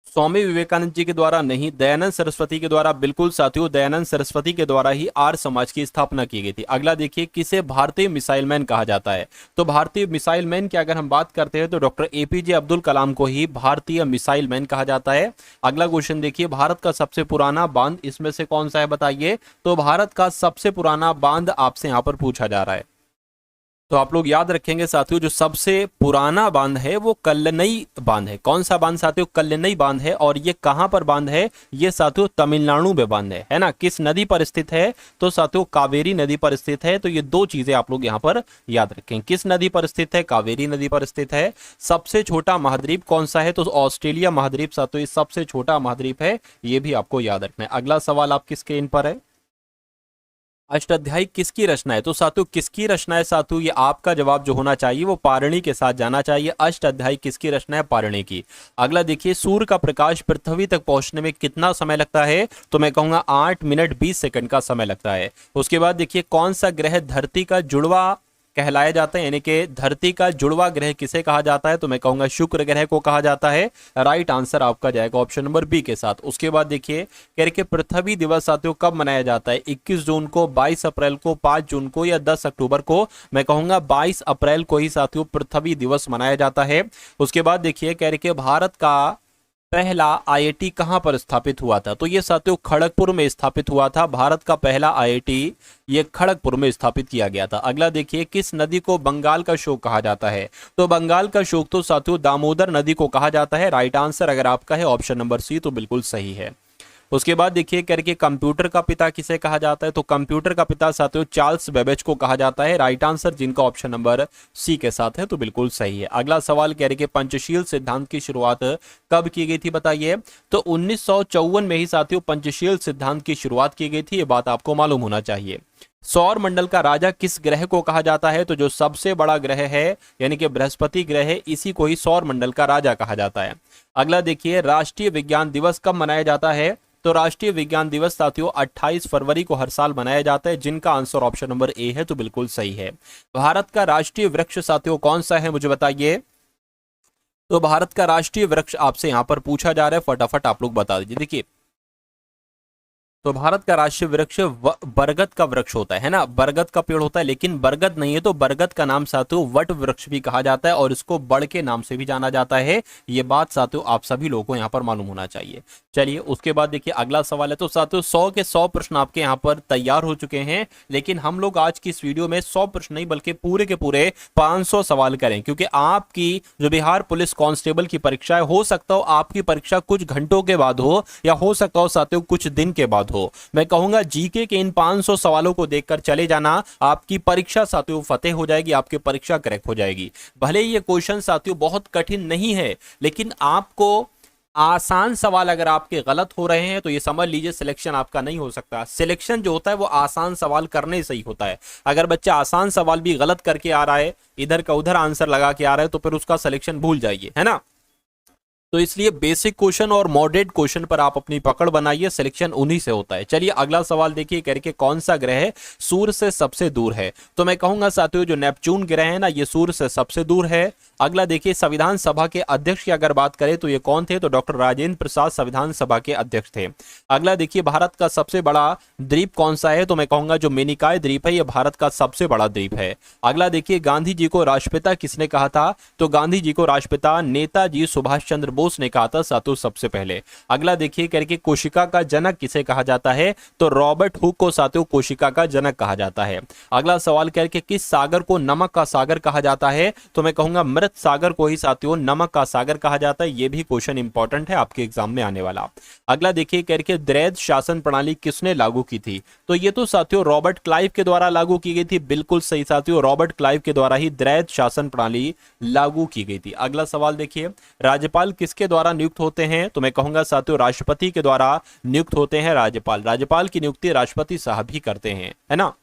स्वामी विवेकानंद जी के द्वारा नहीं, दयानंद सरस्वती के द्वारा। बिल्कुल साथियों, दयानंद सरस्वती के द्वारा ही आर्य समाज की स्थापना की गई थी। अगला देखिए, किसे भारतीय मिसाइल मैन कहा जाता है? तो भारतीय मिसाइल मैन की अगर हम बात करते हैं तो डॉक्टर एपीजे अब्दुल कलाम को ही भारतीय मिसाइल मैन कहा जाता है। अगला क्वेश्चन देखिए, भारत का सबसे पुराना बांध इसमें से कौन सा है बताइए? तो भारत का सबसे पुराना बांध आपसे यहां पर पूछा जा रहा है। तो आप लोग याद रखेंगे साथियों, जो सबसे पुराना बांध है वो कल्लनई बांध है। कौन सा बांध साथियों? कल्लनई बांध है। और ये कहां पर बांध है? ये साथियों तमिलनाडु में बांध है ना। किस नदी पर स्थित है? तो साथियों कावेरी नदी पर स्थित है। तो ये दो चीजें आप लोग यहां पर याद रखें। किस नदी पर स्थित है? कावेरी नदी पर स्थित है। सबसे छोटा महाद्वीप कौन सा है? तो ऑस्ट्रेलिया महाद्वीप साथियों सबसे छोटा महाद्वीप है, ये भी आपको याद रखना है। अगला सवाल आपकी स्क्रीन पर है, अष्टाध्यायी किसकी रचना है? तो साथियों किसकी रचना है साथियों? ये आपका जवाब जो होना चाहिए वो पारणी के साथ जाना चाहिए। अष्टाध्यायी किसकी रचना है? पारणी की। अगला देखिए, सूर्य का प्रकाश पृथ्वी तक पहुंचने में कितना समय लगता है? तो मैं कहूंगा 8 मिनट 20 सेकंड का समय लगता है। उसके बाद देखिए, कौन सा ग्रह धरती का जुड़वा कहलाया जाता है, यानी कि धरती का जुड़वा ग्रह किसे कहा जाता है? तो मैं कहूंगा शुक्र ग्रह को कहा जाता है। राइट आंसर आपका जाएगा ऑप्शन नंबर बी के साथ। उसके बाद देखिए, कह रहे कि पृथ्वी दिवस साथियों कब मनाया जाता है? 21 जून को, 22 अप्रैल को, 5 जून को या 10 अक्टूबर को? मैं कहूंगा 22 अप्रैल को ही साथियों पृथ्वी दिवस मनाया जाता है। उसके बाद देखिए, कह रहे कि भारत का पहला आईआईटी कहां पर स्थापित हुआ था? तो ये साथियों खड़गपुर में स्थापित हुआ था। भारत का पहला आईआईटी ये खड़गपुर में स्थापित किया गया था। अगला देखिए, किस नदी को बंगाल का शोक कहा जाता है? तो बंगाल का शोक तो साथियों दामोदर नदी को कहा जाता है। राइट आंसर अगर आपका है ऑप्शन नंबर सी, तो बिल्कुल सही है। उसके बाद देखिए, करके कंप्यूटर का पिता किसे कहा जाता है? तो कंप्यूटर का पिता साथियों चार्ल्स बेबेज को कहा जाता है। राइट आंसर जिनका ऑप्शन नंबर सी के साथ है, तो बिल्कुल सही है। अगला सवाल कह रहे कि पंचशील सिद्धांत की शुरुआत कब की गई थी बताइए? तो 1954 में ही साथियों पंचशील सिद्धांत की शुरुआत की गई थी। ये बात आपको मालूम होना चाहिए। सौर मंडल का राजा किस ग्रह को कहा जाता है? तो जो सबसे बड़ा ग्रह है यानी कि बृहस्पति ग्रह है, इसी को ही सौर मंडल का राजा कहा जाता है। अगला देखिए, राष्ट्रीय विज्ञान दिवस कब मनाया जाता है? तो राष्ट्रीय विज्ञान दिवस साथियों 28 फरवरी को हर साल मनाया जाता है, जिनका आंसर ऑप्शन नंबर ए है, तो बिल्कुल सही है। भारत का राष्ट्रीय वृक्ष साथियों कौन सा है, मुझे बताइए? तो भारत का राष्ट्रीय वृक्ष आपसे यहां पर पूछा जा रहा है, फटाफट आप लोग बता दीजिए। देखिए, तो भारत का राष्ट्रीय वृक्ष बरगद का वृक्ष होता है ना, बरगद का पेड़ होता है, लेकिन बरगद नहीं है। तो बरगद का नाम साथियों वट वृक्ष भी कहा जाता है और इसको बड़ के नाम से भी जाना जाता है। ये बात साथियों आप सभी लोगों को यहाँ पर मालूम होना चाहिए। चलिए उसके बाद देखिए, अगला सवाल है। तो साथियों 100 के 100 प्रश्न आपके यहाँ पर तैयार हो चुके हैं, लेकिन हम लोग आज की इस वीडियो में 100 प्रश्न नहीं बल्कि पूरे के पूरे 500 सवाल करें, क्योंकि आपकी जो बिहार पुलिस कांस्टेबल की परीक्षा है, हो सकता हो आपकी परीक्षा कुछ घंटों के बाद हो या हो सकता हो साथियों कुछ दिन के बाद हो। मैं कहूंगा जीके के इन 500 सवालों को देखकर चले जाना, आपकी परीक्षा साथियों फतेह हो जाएगी, आपकी परीक्षा करेक्ट हो जाएगी। भले ही ये क्वेश्चन साथियों बहुत कठिन नहीं है, लेकिन आपको आसान सवाल अगर आपके गलत हो रहे हैं तो ये समझ लीजिए सिलेक्शन आपका नहीं हो सकता। सिलेक्शन जो होता है वो आसान सवाल करने से ही होता है। अगर बच्चा आसान सवाल भी गलत करके आ रहा है, इधर का उधर आंसर लगा के आ रहा है, तो फिर उसका सिलेक्शन भूल जाइए, है ना। तो इसलिए बेसिक क्वेश्चन और मॉडरेट क्वेश्चन पर आप अपनी पकड़ बनाइए, सिलेक्शन उन्हीं से होता है। चलिए अगला सवाल देखिए, करके कौन सा ग्रह सूर्य से सबसे दूर है? तो मैं कहूंगा साथियों जो नेपच्यून ग्रह है ना, ये सूर्य से सबसे दूर है। अगला देखिए, संविधान सभा के अध्यक्ष की अगर बात करें तो ये कौन थे? तो डॉक्टर राजेंद्र प्रसाद संविधान सभा के अध्यक्ष थे। अगला देखिए, भारत का सबसे बड़ा द्वीप कौन सा है? तो मैं कहूंगा जो मिनिकॉय द्वीप है, ये भारत का सबसे बड़ा द्वीप है। अगला देखिए, गांधी जी को राष्ट्रपिता किसने कहा था? तो गांधी जी को राष्ट्रपिता नेताजी सुभाष चंद्र बोस ने कहा था साथियों सबसे पहले। अगला देखिए, करके कोशिका का जनक किसे कहा जाता है? तो रॉबर्ट हुक को साथियों कोशिका का जनक कहा जाता है। अगला सवाल करके किस सागर को नमक का सागर कहा जाता है? तो मैं कहूंगा मृत सागर को ही साथियों नमक का सागर कहा जाता है। यह भी क्वेश्चन इंपॉर्टेंट है आपके एग्जाम में आने वाला। अगला देखिए, करके द्वैध शासन प्रणाली किसने लागू की थी? तो ये तो साथियों रॉबर्ट क्लाइव के द्वारा लागू की गई थी। बिल्कुल सही साथियों, रॉबर्ट क्लाइव के द्वारा ही द्वैध शासन प्रणाली लागू की गई थी। अगला सवाल देखिए, राज्यपाल किसके द्वारा नियुक्त होते हैं? तो मैं कहूंगा साथियों राष्ट्रपति के द्वारा नियुक्त होते हैं राज्यपाल। राज्यपाल की नियुक्ति राष्ट्रपति साहब ही करते हैं, है ना।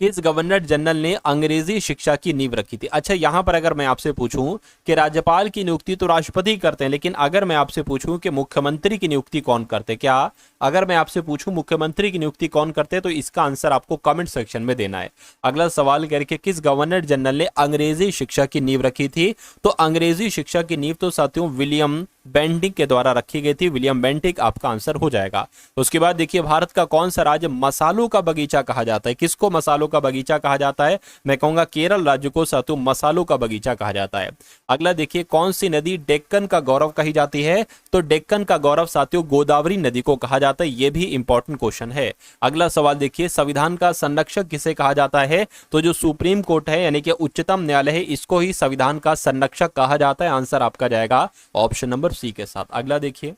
किस गवर्नर जनरल ने अंग्रेजी शिक्षा की नींव रखी थी? अच्छा, यहां पर अगर मैं आपसे पूछूं कि राज्यपाल की नियुक्ति तो राष्ट्रपति करते हैं, लेकिन अगर मैं आपसे पूछूं कि मुख्यमंत्री की नियुक्ति कौन करते, क्या अगर मैं आपसे पूछूं मुख्यमंत्री की नियुक्ति कौन करते, तो इसका आंसर आपको कमेंट सेक्शन में देना है। अगला सवाल करके किस गवर्नर जनरल ने अंग्रेजी शिक्षा की नींव रखी थी? तो अंग्रेजी शिक्षा की नींव तो साथियों विलियम बेंटिक के द्वारा रखी गई थी। विलियम बेंटिक आपका आंसर हो जाएगा। उसके बाद देखिए भारत का कौन सा राज्य मसालों का बगीचा कहा जाता है? किसको मसालों का बगीचा कहा जाता है? मैं कहूंगा केरल राज्य को साथियों मसालों का बगीचा कहा जाता है। अगला देखिए कौन सी नदी डेक्कन का गौरव कही जाती है? तो डेक्कन का गौरव साथियों गोदावरी नदी को कहा जाता है। यह भी इंपॉर्टेंट क्वेश्चन है। अगला सवाल देखिए संविधान का संरक्षक किसे कहा जाता है? तो जो सुप्रीम कोर्ट है यानी कि उच्चतम न्यायालय है, इसको ही संविधान का संरक्षक कहा जाता है। आंसर आपका जाएगा ऑप्शन नंबर सी के साथ। अगला देखिए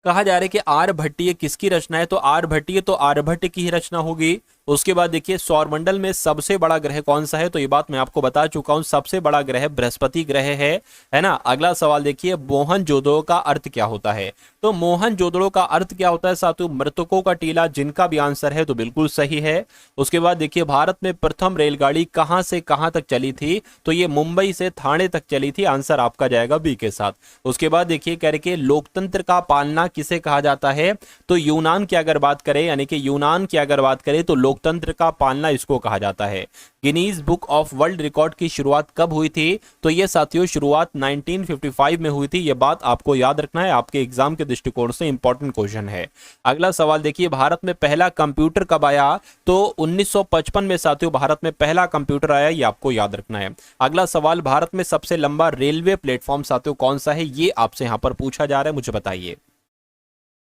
कहा जा रहा है कि आर्यभट्टीय किसकी रचना है? तो आर्यभट्टीय तो आर्यभट्ट की ही रचना होगी। उसके बाद देखिए सौरमंडल में सबसे बड़ा ग्रह कौन सा है? तो ये बात मैं आपको बता चुका हूं, सबसे बड़ा ग्रह बृहस्पति ग्रह है ना। अगला सवाल देखिए मोहनजोदड़ो का अर्थ क्या होता है? तो मोहनजोदड़ो का अर्थ क्या होता है साथियों? मृतकों का टीला। जिनका भी आंसर है तो बिल्कुल सही है। उसके बाद देखिए भारत में प्रथम रेलगाड़ी कहां से कहां तक चली थी? तो ये मुंबई से थाने तक चली थी। आंसर आपका जाएगा बी के साथ। उसके बाद देखिए करके लोकतंत्र का पालना किसे कहा जाता है? तो यूनान की अगर बात करें यानी कि यूनान की अगर बात करें तो लोकतंत्र का पालना इसको कहा जाता है। Guinness book of world record की शुरुआत कब हुई थी? तो ये साथियों शुरुआत 1955 में हुई थी। ये बात आपको याद रखना है, आपके एग्जाम के दृष्टिकोण से इंपॉर्टेंट क्वेश्चन है। अगला सवाल देखिए भारत में पहला कंप्यूटर कब आया? तो 1955 में साथियों भारत में पहला कंप्यूटर आया। ये आपको याद रखना है। अगला सवाल भारत में सबसे लंबा रेलवे प्लेटफॉर्म साथियों कौन सा है? ये आपसे यहां पर पूछा जा रहा है, मुझे बताइए।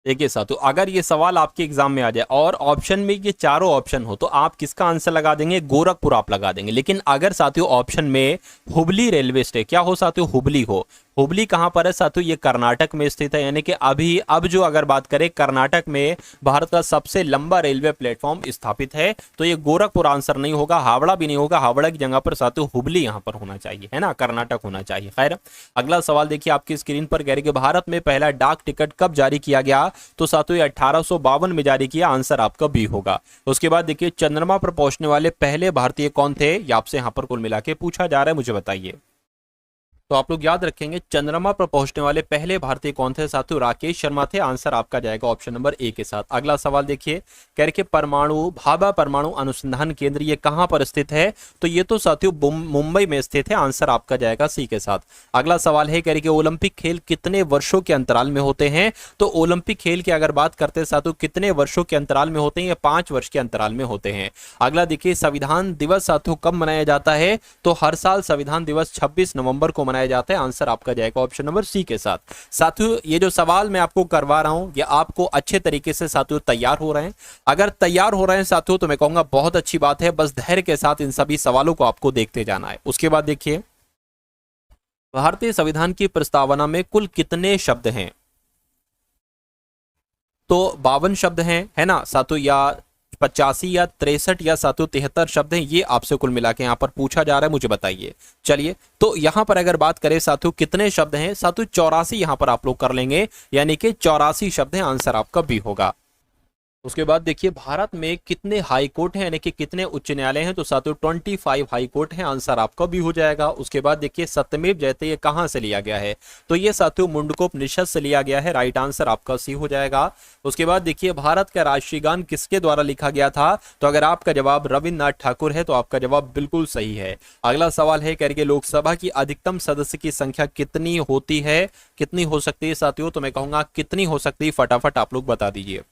देखिए साथियों अगर ये सवाल आपके एग्जाम में आ जाए और ऑप्शन में ये चारों ऑप्शन हो तो आप किसका आंसर लगा देंगे? गोरखपुर आप लगा देंगे। लेकिन अगर साथियों ऑप्शन में हुबली रेलवे स्टेशन क्या हो साथियों? हुबली हो। हुबली कहां पर है साथियों? ये कर्नाटक में स्थित है। यानी कि अब जो अगर बात करें कर्नाटक में भारत का सबसे लंबा रेलवे प्लेटफॉर्म स्थापित है। तो ये गोरखपुर आंसर नहीं होगा, हावड़ा भी नहीं होगा। हावड़ा की जगह पर साथियों हुबली यहां पर होना चाहिए, है ना, कर्नाटक होना चाहिए। खैर अगला सवाल देखिए आपकी स्क्रीन पर कह रही है कि भारत में पहला डाक टिकट कब जारी किया गया? तो साथियों 1852 में जारी किया। आंसर आपका बी होगा। उसके बाद देखिए चंद्रमा पर पहुंचने वाले पहले भारतीय कौन थे? ये आपसे यहां पर कुल मिला के पूछा जा रहा है, मुझे बताइए। तो आप लोग याद रखेंगे चंद्रमा पर पहुंचने वाले पहले भारतीय कौन थे साथियों? राकेश शर्मा थे। आंसर आपका जाएगा ऑप्शन नंबर ए के साथ। अगला सवाल देखिए कह रहे कि भाभा परमाणु अनुसंधान केंद्र ये कहां पर स्थित है? तो ये तो साथियों मुंबई में स्थित है। आंसर आपका जाएगा सी के साथ। अगला सवाल है कह रहे कि ओलंपिक खेल कितने वर्षों के अंतराल में होते हैं? तो ओलंपिक खेल की अगर बात करते हैं साथियों कितने वर्षों के अंतराल में होते हैं? ये 5 वर्ष के अंतराल में होते हैं। अगला देखिए संविधान दिवस साथियों कब मनाया जाता है? तो हर साल संविधान दिवस 26 नवंबर को मनाया जाता है। आंसर आपका जाएगा ऑप्शन नंबर सी के साथ। साथियों ये जो सवाल मैं आपको करवा रहा हूं ये आपको अच्छे तरीके से साथियों तैयार हो रहे हैं। अगर तैयार हो रहे हैं साथियों तो मैं कहूंगा बहुत अच्छी बात है। बस धैर्य के साथ इन सभी सवालों को आपको देखते जाना है। उसके बाद देखिए भारतीय संविधान की प्रस्तावना में कुल कितने शब्द हैं? तो 52 शब्द हैं, है ना साथियों, या 85 या 63 या साथियों 73 शब्द हैं? ये आपसे कुल मिला के यहाँ पर पूछा जा रहा है, मुझे बताइए। चलिए तो यहाँ पर अगर बात करें साथियों कितने शब्द हैं? साथियों 84 यहाँ पर आप लोग कर लेंगे, यानी कि 84 शब्द हैं। आंसर आपका बी होगा। उसके बाद देखिए भारत में कितने हाई कोर्ट हैं यानी कि कितने उच्च न्यायालय हैं? तो साथियों 25 हाई कोर्ट हैं। आंसर आपका भी हो जाएगा। उसके बाद देखिए सत्यमेव जयते ये कहां से लिया गया है? तो ये साथियों मुंडकोपनिषद से लिया गया है। राइट आंसर आपका सी हो जाएगा। उसके बाद देखिए भारत का राष्ट्रीय गान किसके द्वारा लिखा गया था? तो अगर आपका जवाब रविन्द्रनाथ ठाकुर है तो आपका जवाब बिल्कुल सही है। अगला सवाल है करके लोकसभा की अधिकतम सदस्य की संख्या कितनी होती है? कितनी हो सकती है साथियों? तो मैं कहूंगा कितनी हो सकती है, फटाफट आप लोग बता दीजिए।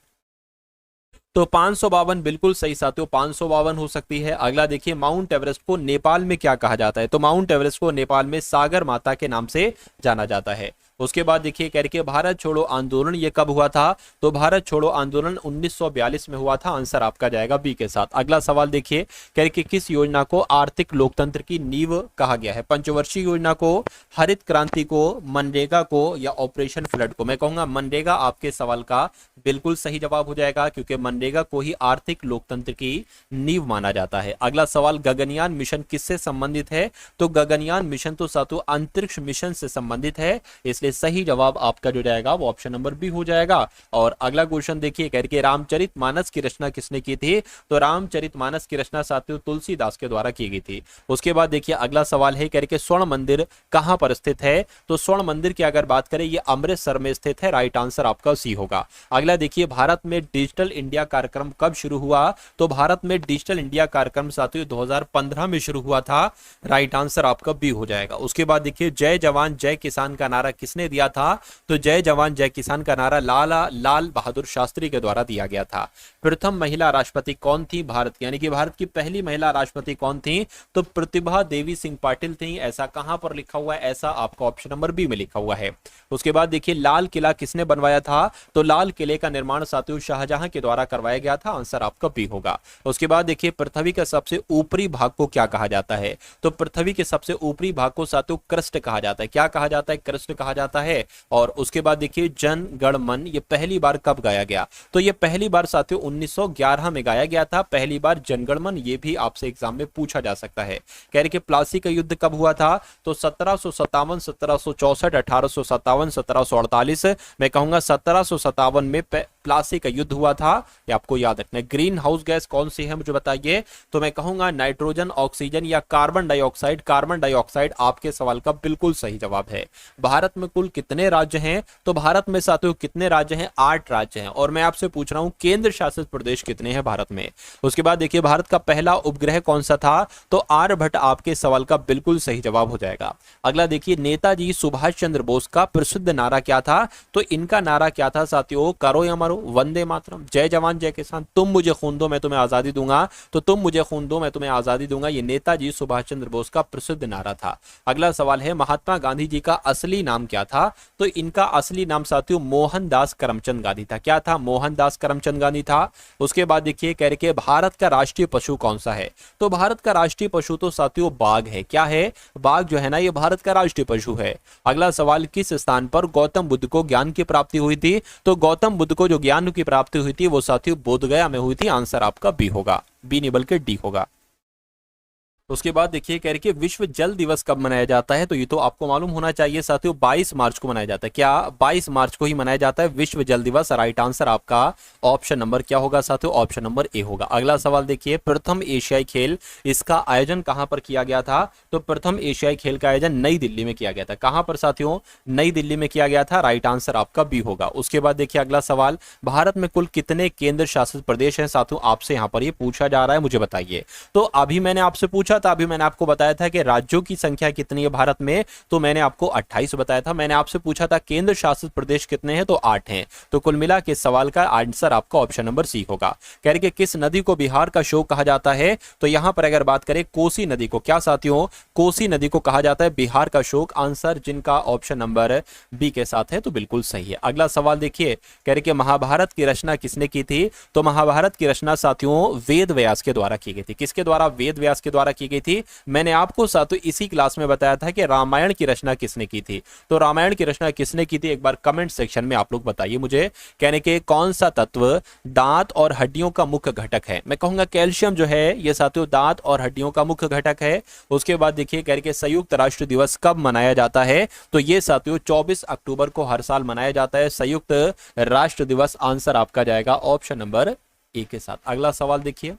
तो 552 बिल्कुल सही साथियों, 552 हो सकती है। अगला देखिए माउंट एवरेस्ट को नेपाल में क्या कहा जाता है? तो माउंट एवरेस्ट को नेपाल में सागर माता के नाम से जाना जाता है। उसके बाद देखिए कह रहे भारत छोड़ो आंदोलन ये कब हुआ था? तो भारत छोड़ो आंदोलन 1942 में हुआ था। आंसर आपका जाएगा बी के साथ। अगला सवाल देखिए कह रहे किस योजना को आर्थिक लोकतंत्र की नींव कहा गया है? पंचवर्षीय योजना को, हरित क्रांति को, मनरेगा को, या ऑपरेशन फ्लड को? मैं कहूंगा मनरेगा आपके सवाल का बिल्कुल सही जवाब हो जाएगा, क्योंकि मनरेगा को ही आर्थिक लोकतंत्र की नींव माना जाता है। अगला सवाल गगनयान मिशन किससे संबंधित है? तो गगनयान मिशन तो साथियों अंतरिक्ष मिशन से संबंधित है, इसलिए सही जवाब आपका जो जाएगा वो ऑप्शन नंबर बी हो जाएगा। और अगला क्वेश्चन देखिए कह रहे रामचरितमानस की रचना किसने की थी? तो रामचरितमानस की रचना साथियों तुलसीदास के द्वारा की गई थी। उसके बाद देखिए अगला सवाल है कह रहे स्वर्ण मंदिर कहां पर स्थित है? तो स्वर्ण मंदिर की अगर बात करें ये अमृतसर में स्थित है। राइट आंसर आपका सी होगा। अगला देखिए भारत में डिजिटल इंडिया कार्यक्रम कब शुरू हुआ? तो भारत में डिजिटल इंडिया कार्यक्रम साथियों 2015 में शुरू हुआ था। राइट आंसर आपका बी हो जाएगा। उसके बाद देखिए जय जवान जय किसान का नारा किस किसने दिया था? तो जय जवान जय किसान का नारा लाल बहादुर शास्त्री के द्वारा दिया गया था। प्रथम महिला राष्ट्रपति कौन थी भारत की, यानी कि भारत की पहली महिला राष्ट्रपति कौन थी? तो प्रतिभा देवी सिंह पाटिल थी। ऐसा कहां पर लिखा हुआ है? ऐसा आपको ऑप्शन नंबर बी में लिखा हुआ है। उसके बाद देखिए लाल किला किसने बनवाया था? तो लाल किले का निर्माण साथियों शाहजहां के द्वारा करवाया गया था। आंसर आपका बी होगा। उसके बाद देखिए पृथ्वी का सबसे ऊपरी भाग को क्या कहा जाता है? तो पृथ्वी के सबसे ऊपरी भाग को साथियों क्रस्ट कहा जाता है। क्या कहा जाता है? क्रस्ट कहा जाता है। और उसके बाद देखिए जन गण मन ये पहली बार कब गाया गया? तो ये पहली बार साथियों 1911 में गाया गया था। पहली बार जनगणमन, ये भी आपसे एग्जाम में पूछा जा सकता है। कह रहे कि प्लासी का युद्ध कब हुआ था? तो 1757, 1764, 1857, 1748। मैं कहूंगा 1757 में प्लासी का युद्ध हुआ था। ये आपको याद रखना है। ग्रीन हाउस गैस कौन सी है मुझे बताइए? तो मैं कहूंगा नाइट्रोजन, ऑक्सीजन या कार्बन डाइऑक्साइड। कार्बन डाइऑक्साइड आपके सवाल का बिल्कुल सही जवाब है। भारत में कुल कितने राज्य हैं? तो भारत में साथियों कितने राज्य हैं? 8 राज्य हैं। और मैं आपसे पूछ रहा हूं केंद्र शासित प्रदेश कितने हैं भारत में? उसके बाद देखिए भारत का पहला उपग्रह कौन सा था? तो आर्यभट्ट आपके सवाल का बिल्कुल सही जवाब हो जाएगा। अगला देखिए नेताजी सुभाष चंद्र बोस का प्रसिद्ध नारा क्या था? तो इनका नारा क्या था साथियों? करो या मरो, वंदे मातरम, जय जवान जय किसान, तुम मुझे खून दो मैं तुम्हें आजादी दूंगा। तो तुम मुझे खून दो मैं तुम्हें आजादी दूंगा, ये नेताजी सुभाष चंद्र बोस का प्रसिद्ध नारा था। अगला सवाल है महात्मा गांधी जी का असली नाम क्या था? तो इनका असली नाम साथियों मोहनदास करमचंद गांधी था। क्या था? मोहनदास करमचंद गांधी था। उसके बाद देखिए कह रहे भारत का राष्ट्रीय पशु कौन सा है? तो भारत का राष्ट्रीय पशु तो साथियों बाघ है। क्या है? बाघ जो है ना ये भारत का राष्ट्रीय पशु है। अगला सवाल किस स्थान पर गौतम बुद्ध को ज्ञान की प्राप्ति हुई थी? तो गौतम बुद्ध को जो ज्ञान की प्राप्ति हुई थी वो साथियों बोधगया में हुई थी। आंसर आपका बी होगा, बी नहीं बल्कि डी होगा। उसके बाद देखिए कह रहे कि विश्व जल दिवस कब मनाया जाता है? तो ये तो आपको मालूम होना चाहिए साथियों, 22 मार्च को मनाया जाता है। क्या 22 मार्च को ही मनाया जाता है विश्व जल दिवस? राइट आंसर आपका ऑप्शन नंबर क्या होगा साथियों? ऑप्शन नंबर ए होगा। अगला सवाल देखिए प्रथम एशियाई खेल इसका आयोजन कहां पर किया गया था? तो प्रथम एशियाई खेल का आयोजन नई दिल्ली में किया गया था। कहां पर साथियों? नई दिल्ली में किया गया था। राइट आंसर आपका बी होगा। उसके बाद देखिए अगला सवाल भारत में कुल कितने केंद्र शासित प्रदेश हैं साथियों? आपसे यहां पर ये पूछा जा रहा है, मुझे बताइए। तो अभी मैंने आपसे पूछा था, अभी मैंने आपको बताया था कि राज्यों की संख्या कितनी है भारत में, तो मैंने आपको 28 बताया था। मैंने आपसे पूछा था केंद्र शासित प्रदेश कितने हैं, तो 8 हैं। तो कुल मिला के सवाल का आंसर आपका ऑप्शन नंबर सी होगा। कह रहे कि किस नदी को बिहार का शोक कहा जाता है? तो यहां पर अगर बात करें कोसी नदी को, क्या साथियों? कोसी नदी को कहा जाता है बिहार का शोक। आंसर जिनका ऑप्शन नंबर बी के साथ है तो बिल्कुल सही है। अगला सवाल देखिए कह रहे कि महाभारत की रचना किसने की थी? तो महाभारत की रचना साथियों वेद व्यास के द्वारा की गई थी। किसके द्वारा? वेद व्यास के द्वारा की गई थी। मैंने आपको साथियों इसी क्लास में बताया था कि रामायण की रचना किसने की थी। तो रामायण की रचना किसने की थी एक बार कमेंट सेक्शन में आप लोग बताइए मुझे। कहने के कौन सा तत्व दांत और हड्डियों का मुख्य घटक है? मैं कहूंगा कैल्शियम जो है ये साथियों दांत और हड्डियों का मुख्य घटक है। उसके बाद देखिए कह रहे संयुक्त राष्ट्र दिवस कब मनाया जाता है? तो ये साथियों 24 अक्टूबर को हर साल मनाया जाता है संयुक्त राष्ट्र दिवस। आंसर आपका जाएगा ऑप्शन नंबर ए के साथ। अगला सवाल देखिए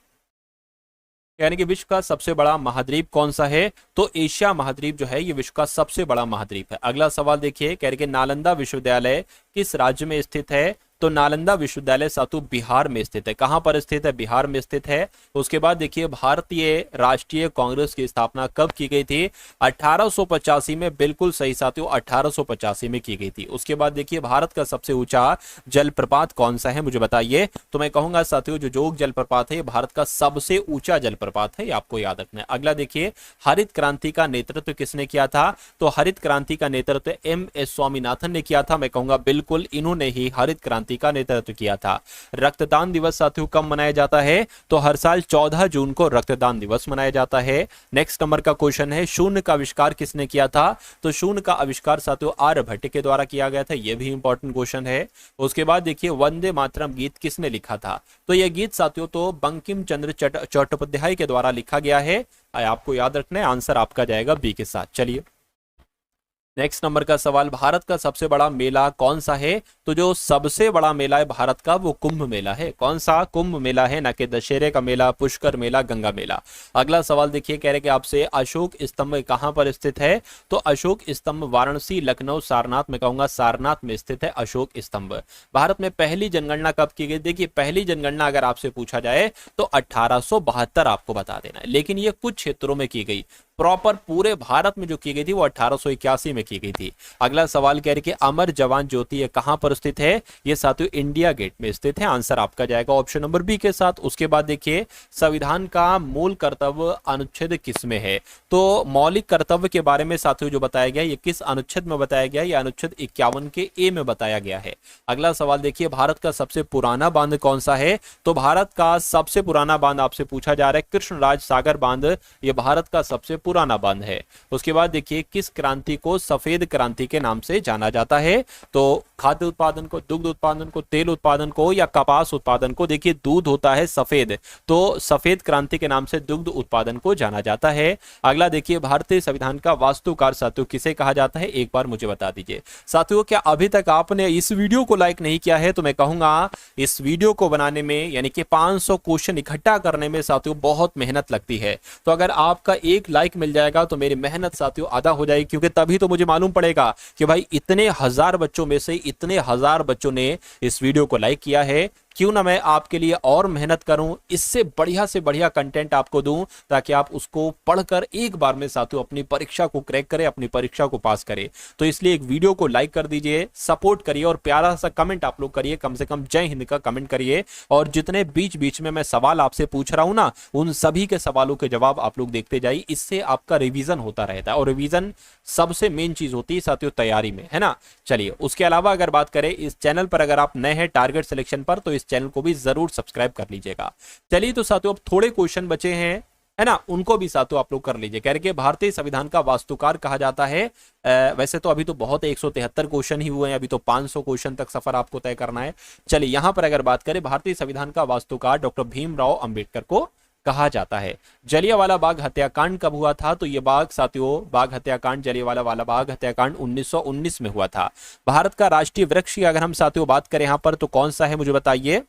यानी कि विश्व का सबसे बड़ा महाद्वीप कौन सा है? तो एशिया महाद्वीप जो है ये विश्व का सबसे बड़ा महाद्वीप है। अगला सवाल देखिए कह रहे कि नालंदा विश्वविद्यालय किस राज्य में स्थित है? तो नालंदा विश्वविद्यालय सातु बिहार में स्थित है। कहां पर स्थित है? बिहार में स्थित है। उसके बाद देखिए भारतीय राष्ट्रीय कांग्रेस की स्थापना कब की गई थी? 1885 में। बिल्कुल सही साथियों 1885 में की गई थी। उसके बाद देखिए भारत का सबसे ऊंचा जलप्रपात कौन सा है मुझे बताइए। तो मैं कहूंगा साथियों जो जोग जलप्रपात है भारत का सबसे ऊंचा जलप्रपात है, ये आपको याद रखना है। अगला देखिए हरित क्रांति का नेतृत्व किसने किया था? तो हरित क्रांति का नेतृत्व एम.एस. स्वामीनाथन ने किया था। मैं कहूंगा बिल्कुल इन्होंने ही हरित क्रांति का नेतृत्व किया था। रक्तदान दिवस साथियों कब मनाया जाता है? तो हर साल 14 जून को रक्तदान दिवस मनाया जाता है। नेक्स्ट नंबर का क्वेश्चन है शून्य का आविष्कार किसने किया था? तो शून्य का आविष्कार साथियों आर्यभट्ट के द्वारा किया गया था। यह भी इंपॉर्टेंट क्वेश्चन है। उसके बाद देखिए वंदे मातरम गीत किसने लिखा था? तो यह गीत साथियों तो बंकिम चंद्र चट्टोपाध्याय के द्वारा लिखा गया है। आपको याद रखना है। आंसर आपका जाएगा बी के साथ। चलिए नेक्स्ट नंबर का सवाल भारत का सबसे बड़ा मेला कौन सा है? तो जो सबसे बड़ा मेला है भारत का वो कुंभ मेला है। कौन सा? कुंभ मेला है, ना कि दशहरे का मेला, पुष्कर मेला, गंगा मेला। अगला सवाल देखिए कह रहे कि आपसे अशोक स्तंभ कहां पर स्थित है? तो अशोक स्तंभ वाराणसी, लखनऊ, सारनाथ में कहूंगा सारनाथ में स्थित है अशोक स्तंभ। भारत में पहली जनगणना कब की गई? देखिए पहली जनगणना अगर आपसे पूछा जाए तो 1872 आपको बता देना है, लेकिन ये कुछ क्षेत्रों में की गई। प्रॉपर पूरे भारत में जो की गई थी वो 1881 में की गई थी। अगला सवाल कह रही कि अमर जवान ज्योति ये कहां पर स्थित है? ये साथियों इंडिया गेट में स्थित है। आंसर आपका जाएगा ऑप्शन नंबर बी के साथ। उसके बाद देखिए संविधान का मूल कर्तव्य अनुच्छेद किस में है? तो मौलिक कर्तव्य के बारे में साथियों जो बताया गया ये किस अनुच्छेद में बताया गया? ये अनुच्छेद 51 के ए में बताया गया है। अगला सवाल देखिए भारत का सबसे पुराना बांध कौन सा है? तो भारत का सबसे पुराना बांध आपसे पूछा जा रहा है कृष्णराज सागर बांध, ये भारत का सबसे पुराना बांध है। उसके बाद देखिए किस क्रांति को सफेद क्रांति के नाम से जाना जाता है? तो खाद्य उत्पादन को, दुग्ध उत्पादन को, तेल उत्पादन को या कपास उत्पादन को? देखिए दूध होता है सफेद, तो सफेद क्रांति के नाम से दुग्ध उत्पादन को जाना जाता है। अगला देखिए भारतीय संविधान का वास्तुकार साथियों किसे कहा जाता है? एक बार मुझे बता दीजिए। साथियों क्या अभी तक आपने इस वीडियो को लाइक नहीं किया है तो मैं कहूंगा इस वीडियो को बनाने में यानी कि 500 क्वेश्चन इकट्ठा करने में साथियों बहुत मेहनत लगती है। तो अगर आपका एक लाइक मिल जाएगा तो मेरी मेहनत साथियों आधा हो जाएगी, क्योंकि तभी तो मुझे मालूम पड़ेगा कि भाई इतने हजार बच्चों में से इतने हजार बच्चों ने इस वीडियो को लाइक किया है। क्यों ना मैं आपके लिए और मेहनत करूं, इससे बढ़िया से बढ़िया कंटेंट आपको दूं ताकि आप उसको पढ़कर एक बार में साथियों अपनी परीक्षा को क्रैक करें, अपनी परीक्षा को पास करें। तो इसलिए एक वीडियो को लाइक कर दीजिए, सपोर्ट करिए और प्यारा सा कमेंट आप लोग करिए, कम से कम जय हिंद का कमेंट करिए। और जितने बीच बीच में मैं सवाल आपसे पूछ रहा हूं ना, उन सभी के सवालों के जवाब आप लोग देखते जाइए। इससे आपका रिवीजन होता रहता है और रिवीजन सबसे मेन चीज होती है साथियों तैयारी में, है ना। चलिए उसके अलावा अगर बात करें इस चैनल पर अगर आप नए हैं टारगेट सिलेक्शन पर तो इस चैनल को भी जरूर सब्सक्राइब कर लीजिएगा। चलिए तो साथियों अब थोड़े क्वेश्चन बचे हैं, है ना, उनको भी साथियों आप लोग कर लीजिए। कह रहे कि भारतीय संविधान का वास्तुकार कहा जाता है। वैसे तो अभी तो बहुत 173 क्वेश्चन ही हुए हैं, अभी तो 500 क्वेश्चन तक सफर आपको तय करना है। चलिए यहां पर अगर बात करें भारतीय संविधान का वास्तुकार डॉक्टर भीमराव अंबेडकर को कहा जाता है। जलियांवाला बाग हत्याकांड कब हुआ था? तो ये बाग साथियों बाग हत्याकांड जलियांवाला बाग हत्याकांड 1919 में हुआ था। भारत का राष्ट्रीय वृक्ष की अगर हम साथियों बात करें यहां पर तो कौन सा है मुझे बताइए?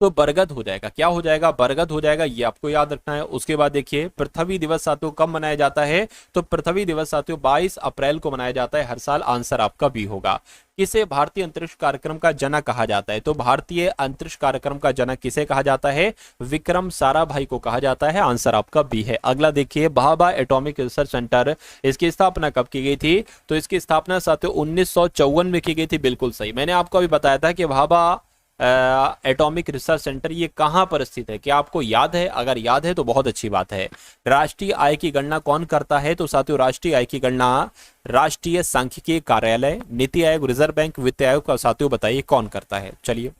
तो बरगद हो जाएगा। क्या हो जाएगा? बरगद हो जाएगा, ये आपको याद रखना है। उसके बाद देखिए पृथ्वी दिवस साथियों कब मनाया जाता है? तो पृथ्वी दिवस साथियों 22 अप्रैल को मनाया जाता है हर साल। आंसर आपका भी होगा। किसे भारतीय अंतरिक्ष कार्यक्रम का जनक कहा जाता है? तो भारतीय अंतरिक्ष कार्यक्रम का जनक किसे कहा जाता है? विक्रम साराभाई को कहा जाता है। आंसर आपका बी है। अगला देखिए भाभा एटॉमिक रिसर्च सेंटर, इसकी स्थापना कब की गई थी? तो इसकी स्थापना साथियों 1954 में की गई थी। बिल्कुल सही। मैंने आपको अभी बताया था कि भाभा एटॉमिक रिसर्च सेंटर ये कहां पर स्थित है? क्या आपको याद है? अगर याद है तो बहुत अच्छी बात है। राष्ट्रीय आय की गणना कौन करता है? तो साथियों राष्ट्रीय आय की गणना राष्ट्रीय सांख्यिकी कार्यालय, नीति आयोग, रिजर्व बैंक, वित्त आयोग का साथियों बताइए कौन करता है? चलिए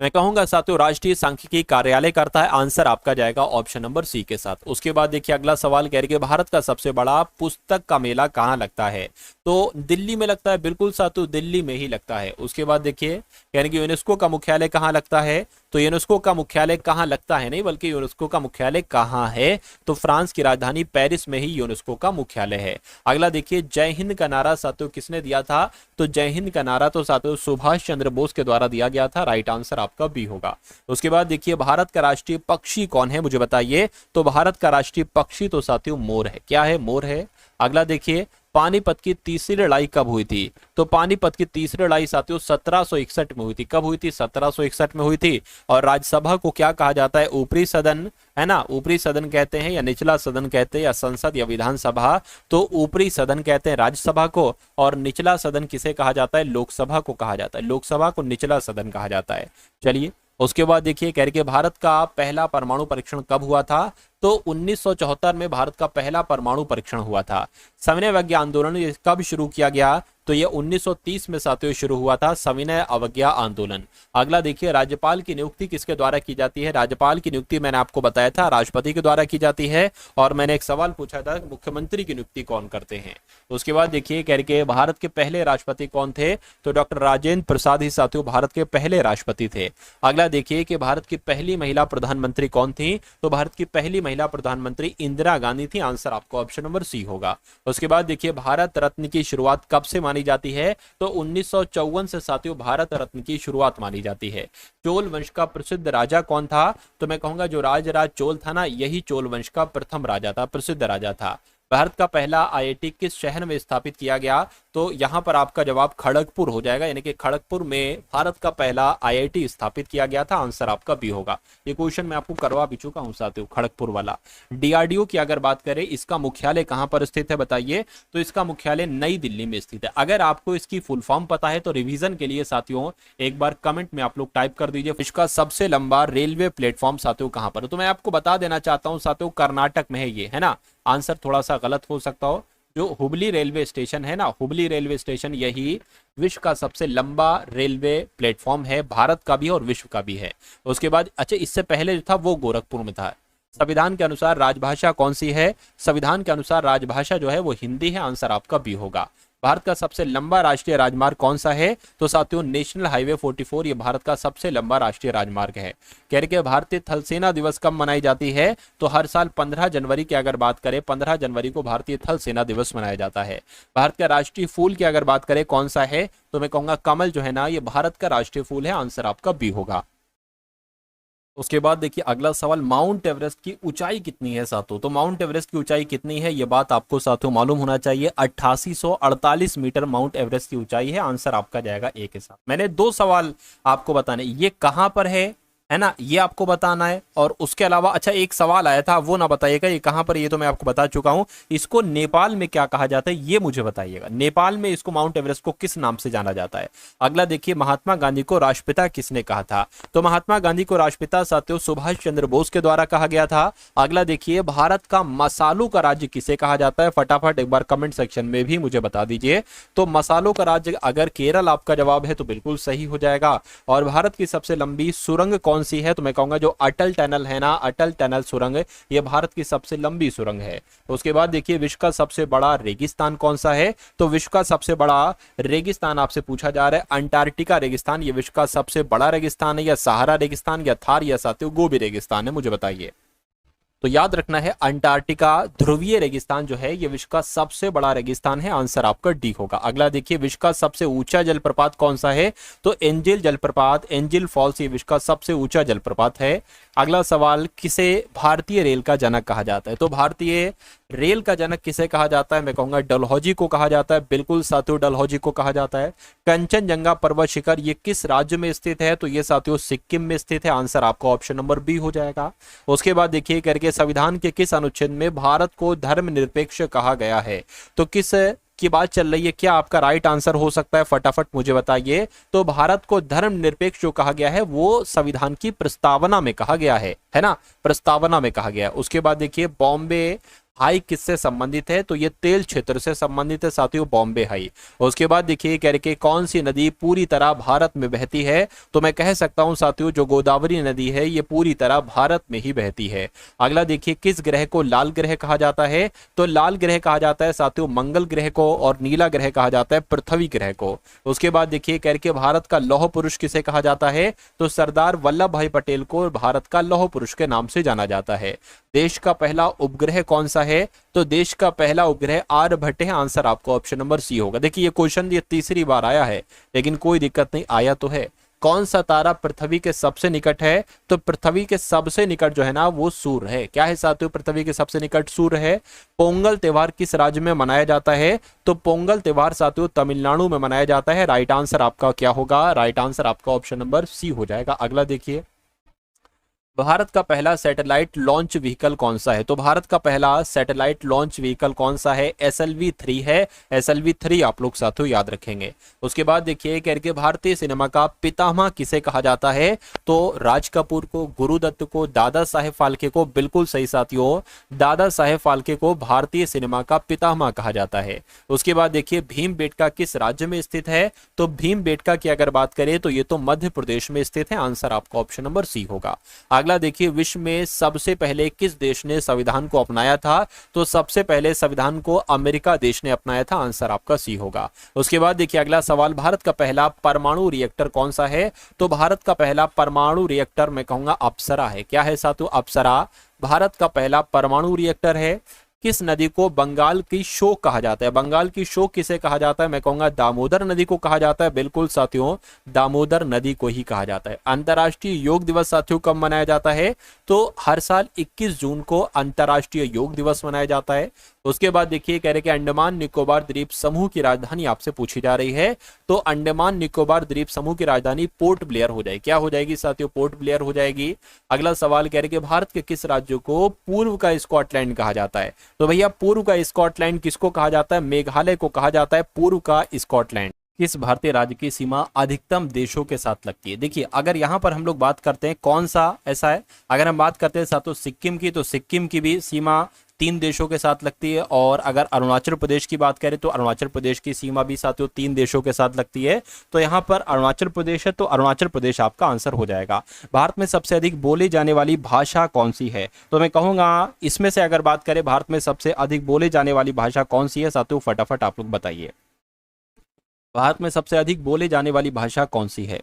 मैं कहूंगा साथियों राष्ट्रीय सांख्यिकी कार्यालय करता है। आंसर आपका जाएगा ऑप्शन नंबर सी के साथ। उसके बाद देखिए अगला सवाल कह रही है भारत का सबसे बड़ा पुस्तक का मेला कहाँ लगता है? तो दिल्ली में लगता है। बिल्कुल साथियों दिल्ली में ही लगता है। उसके बाद देखिए कह रही है यूनेस्को का मुख्यालय कहाँ लगता है? तो यूनेस्को का मुख्यालय कहाँ लगता है नहीं बल्कि यूनेस्को का मुख्यालय कहाँ है? तो फ्रांस की राजधानी पेरिस में ही यूनेस्को का मुख्यालय है। अगला देखिए जय हिंद का नारा साथियों किसने दिया था? तो जय हिंद का नारा तो साथियों सुभाष चंद्र बोस के द्वारा दिया गया था। राइट आंसर आपका बी होगा। उसके बाद देखिए भारत का राष्ट्रीय पक्षी कौन है मुझे बताइए? तो भारत का राष्ट्रीय पक्षी तो साथियों मोर है। क्या है? मोर है। अगला देखिए पानीपत की तीसरी लड़ाई कब हुई थी? तो पानीपत की तीसरी लड़ाई साथियों 1761 में हुई थी। कब हुई थी? 1761 में हुई थी। और राज्यसभा को क्या कहा जाता है? ऊपरी सदन, है ना। ऊपरी सदन कहते हैं या निचला सदन कहते हैं या संसद या विधानसभा? तो ऊपरी सदन कहते हैं राज्यसभा को और निचला सदन किसे कहा जाता है? लोकसभा को कहा जाता है। लोकसभा को निचला सदन कहा जाता है। चलिए उसके बाद देखिए कह रहे कि भारत का पहला परमाणु परीक्षण कब हुआ था? तो 1974 में भारत का पहला परमाणु परीक्षण हुआ था। सविनय अवज्ञा आंदोलन कब शुरू किया गया? तो ये 1930 में साथियों शुरू हुआ था सविनय अवज्ञा आंदोलन। अगला देखिए राज्यपाल की नियुक्ति किसके द्वारा की जाती है? राज्यपाल की नियुक्ति मैंने आपको बताया था राष्ट्रपति के द्वारा की जाती है। और मैंने एक सवाल पूछा था मुख्यमंत्री की नियुक्ति कौन करते हैं? उसके बाद देखिए कह रहे भारत के पहले राष्ट्रपति कौन थे? तो डॉक्टर राजेंद्र प्रसाद ही साथियों भारत के पहले राष्ट्रपति थे। अगला देखिए कि भारत की पहली महिला प्रधानमंत्री कौन थी? तो भारत की पहली महिला प्रधानमंत्री इंदिरा गांधी थी। आंसर आपको ऑप्शन नंबर सी होगा। उसके बाद देखिए भारत रत्न की शुरुआत कब से मानी जाती है? तो 1954 से साथियों भारत रत्न की शुरुआत मानी जाती है। चोल वंश का प्रसिद्ध राजा कौन था? तो मैं कहूंगा जो राजराज चोल था ना, यही चोल वंश का प्रथम राजा था, प्रसिद्ध राजा था। भारत का पहला आईआईटी किस शहर में स्थापित किया गया? तो यहां पर आपका जवाब खड़गपुर हो जाएगा, यानी कि खड़गपुर में भारत का पहला आईआईटी स्थापित किया गया था। आंसर आपका बी होगा। ये क्वेश्चन मैं आपको करवा भी चुका हूं साथियों, खड़गपुर वाला। डीआरडीओ की अगर बात करें, इसका मुख्यालय कहां पर स्थित है बताइए? तो इसका मुख्यालय नई दिल्ली में स्थित है। अगर आपको इसकी फुल फॉर्म पता है तो रिवीजन के लिए साथियों एक बार कमेंट में आप लोग टाइप कर दीजिए, इसका सबसे लंबा रेलवे प्लेटफॉर्म साथियों कहां पर है? तो मैं आपको बता देना चाहता हूं साथियों, कर्नाटक में है ये, है ना। आंसर थोड़ा सा गलत हो सकता हो। जो हुबली रेलवे स्टेशन है ना, हुबली रेलवे स्टेशन, यही विश्व का सबसे लंबा रेलवे प्लेटफॉर्म है, भारत का भी और विश्व का भी है। उसके बाद अच्छा, इससे पहले जो था वो गोरखपुर में था। संविधान के अनुसार राजभाषा कौन सी है? संविधान के अनुसार राजभाषा जो है वो हिंदी है। आंसर आपका बी होगा। भारत का सबसे लंबा राष्ट्रीय राजमार्ग कौन सा है? तो साथियों नेशनल हाईवे 44 ये भारत का सबसे लंबा राष्ट्रीय राजमार्ग है। कह रहे कि भारतीय थल सेना दिवस कब मनाई जाती है? तो हर साल 15 जनवरी की अगर बात करें, 15 जनवरी को भारतीय थल सेना दिवस मनाया जाता है। भारत का राष्ट्रीय फूल की अगर बात करें कौन सा है? तो मैं कहूंगा कमल जो है ना, ये भारत का राष्ट्रीय फूल है। आंसर आपका बी होगा। उसके बाद देखिए अगला सवाल, माउंट एवरेस्ट की ऊंचाई कितनी है साथियों? तो माउंट एवरेस्ट की ऊंचाई कितनी है, ये बात आपको साथियों मालूम होना चाहिए। 8848 मीटर माउंट एवरेस्ट की ऊंचाई है। आंसर आपका जाएगा ए के साथ। मैंने दो सवाल आपको बताने, ये कहां पर है ना, ये आपको बताना है। और उसके अलावा अच्छा एक सवाल आया था, वो ना बताइएगा ये कहां पर, ये तो मैं आपको बता चुका हूं। इसको नेपाल में क्या कहा जाता है ये मुझे बताइएगा। नेपाल में इसको माउंट एवरेस्ट को किस नाम से जाना जाता है? अगला देखिए, महात्मा गांधी को राष्ट्रपिता किसने कहा था? तो महात्मा गांधी को राष्ट्रपिता साथियों सुभाष चंद्र बोस के द्वारा कहा गया था। अगला देखिए, भारत का मसालों का राज्य किसे कहा जाता है? फटाफट एक बार कमेंट सेक्शन में भी मुझे बता दीजिए। तो मसालों का राज्य अगर केरल आपका जवाब है तो बिल्कुल सही हो जाएगा। और भारत की सबसे लंबी सुरंग कौन सी है? तो मैं कहूंगा जो अटल टनल है ना, अटल टनल सुरंग, ये भारत की सबसे लंबी सुरंग है। उसके बाद देखिए, विश्व का सबसे बड़ा रेगिस्तान कौन सा है? तो विश्व का सबसे बड़ा रेगिस्तान आपसे पूछा जा रहा है अंटार्कटिका रेगिस्तान। ये विश्व का सबसे बड़ा रेगिस्तान है, या सहारा रेगिस्तान, या थार, या साथियों गोबी रेगिस्तान है? मुझे बताइए। तो याद रखना है, अंटार्कटिका ध्रुवीय रेगिस्तान जो है ये विश्व का सबसे बड़ा रेगिस्तान है। आंसर आपका डी होगा। अगला देखिए, विश्व का सबसे ऊंचा जलप्रपात कौन सा है? तो एंजिल जलप्रपात, एंजिल फॉल्स, ये विश्व का सबसे ऊंचा जलप्रपात है। अगला सवाल, किसे भारतीय रेल का जनक कहा जाता है? तो भारतीय रेल का जनक किसे कहा जाता है? मैं कहूंगा डलहौजी को कहा जाता है। बिल्कुल साथियों, डलहौजी को कहा जाता है। कंचनजंगा पर्वत शिखर ये किस राज्य में स्थित है? तो ये साथियों सिक्किम में स्थित है। आंसर आपका ऑप्शन नंबर बी हो जाएगा। उसके बाद देखिए करके, संविधान के किस अनुच्छेद में भारत को धर्मनिरपेक्ष कहा गया है? तो किस की बात चल रही है, क्या आपका राइट आंसर हो सकता है? फटाफट मुझे बताइए। तो भारत को धर्मनिरपेक्ष जो कहा गया है वो संविधान की प्रस्तावना में कहा गया है ना, प्रस्तावना में कहा गया है। उसके बाद देखिए, बॉम्बे हाई किससे संबंधित है? तो ये तेल क्षेत्र से संबंधित है साथियों, बॉम्बे हाई। उसके बाद देखिए कह रहे कौन सी नदी पूरी तरह भारत में बहती है? तो मैं कह सकता हूं साथियों जो गोदावरी नदी है ये पूरी तरह भारत में ही बहती है। अगला देखिए, किस ग्रह को लाल ग्रह कहा जाता है? तो लाल ग्रह कहा जाता है साथियों मंगल ग्रह को, और नीला ग्रह कहा जाता है पृथ्वी ग्रह को। उसके बाद देखिए कह रहे भारत का लौह पुरुष किसे कहा जाता है? तो सरदार वल्लभ भाई पटेल को भारत का लौह पुरुष के नाम से जाना जाता है। देश का पहला उपग्रह कौन सा है? तो देश का पहला उपग्रह आर्यभट्ट है। आंसर आपको ऑप्शन नंबर सी होगा। देखिए ये क्वेश्चन ये तीसरी बार आया है, लेकिन कोई दिक्कत नहीं, आया तो है। कौन सा तारा पृथ्वी के सबसे निकट है? तो पृथ्वी के सबसे निकट जो है ना वो सूर्य है। क्या है साथियों? पृथ्वी के सबसे निकट सूर्य है। पोंगल त्योहार किस राज्य में मनाया जाता है? तो पोंगल त्योहार साथियों तमिलनाडु में मनाया जाता है। राइट आंसर आपका क्या होगा? राइट आंसर आपका ऑप्शन नंबर सी हो जाएगा। अगला देखिए, भारत का पहला सैटेलाइट लॉन्च व्हीकल कौन सा है? तो भारत का पहला सैटेलाइट लॉन्च व्हीकल कौन सा है? SLV-3 है। SLV-3 आप लोग साथियों याद रखेंगे। उसके बाद देखिए करके, भारतीय सिनेमा का पितामह किसे कहा जाता है? तो राज कपूर को, गुरुदत्त को, दादा साहेब फाल्के को। बिल्कुल सही साथियों, दादा साहेब फाल्के को भारतीय सिनेमा का पितामह कहा जाता है। उसके बाद देखिए, भीमबेटका किस राज्य में स्थित है? तो भीमबेटका की अगर बात करें तो ये तो मध्य प्रदेश में स्थित है। आंसर आपका ऑप्शन नंबर सी होगा। अगला देखिए, विश्व में सबसे पहले किस देश ने संविधान को अपनाया था? तो सबसे पहले संविधान को अमेरिका देश ने अपनाया था। आंसर आपका सी होगा। उसके बाद देखिए अगला सवाल, भारत का पहला परमाणु रिएक्टर कौन सा है? तो भारत का पहला परमाणु रिएक्टर मैं कहूंगा अप्सरा है। क्या है साथियों? अप्सरा भारत का पहला परमाणु रिएक्टर है। किस नदी को बंगाल की शोक कहा जाता है? बंगाल की शोक किसे कहा जाता है? मैं कहूंगा दामोदर नदी को कहा जाता है। बिल्कुल साथियों, दामोदर नदी को ही कहा जाता है। अंतर्राष्ट्रीय योग दिवस साथियों कब मनाया जाता है? तो हर साल 21 जून को अंतर्राष्ट्रीय योग दिवस मनाया जाता है। उसके बाद देखिए कह रहे कि अंडमान निकोबार द्वीप समूह की राजधानी आपसे पूछी जा रही है, तो अंडमान निकोबार द्वीप समूह की राजधानी पोर्ट ब्लेयर हो जाएगी। क्या हो जाएगी साथियों? पोर्ट ब्लेयर हो जाएगी। अगला सवाल कह रहे कि भारत के किस राज्य को पूर्व का स्कॉटलैंड कहा जाता है? तो भैया पूर्व का स्कॉटलैंड किसको कहा जाता है? मेघालय को कहा जाता है पूर्व का स्कॉटलैंड। किस भारतीय राज्य की सीमा अधिकतम देशों के साथ लगती है? देखिए अगर यहाँ पर हम लोग बात करते हैं कौन सा ऐसा है, अगर हम बात करते हैं साथियों सिक्किम की, तो सिक्किम की भी सीमा 3 देशों के साथ लगती है। और अगर अरुणाचल प्रदेश की बात करें तो अरुणाचल प्रदेश की सीमा भी साथियों 3 देशों के साथ लगती है। तो यहाँ पर अरुणाचल प्रदेश है, तो अरुणाचल प्रदेश आपका आंसर हो जाएगा। भारत में सबसे अधिक बोली जाने वाली भाषा कौन सी है? तो मैं कहूँगा इसमें से अगर बात करें भारत में सबसे अधिक बोले जाने वाली भाषा कौन सी है साथियों, फटाफट आप लोग बताइए। भारत में सबसे अधिक बोले जाने वाली भाषा कौन सी है?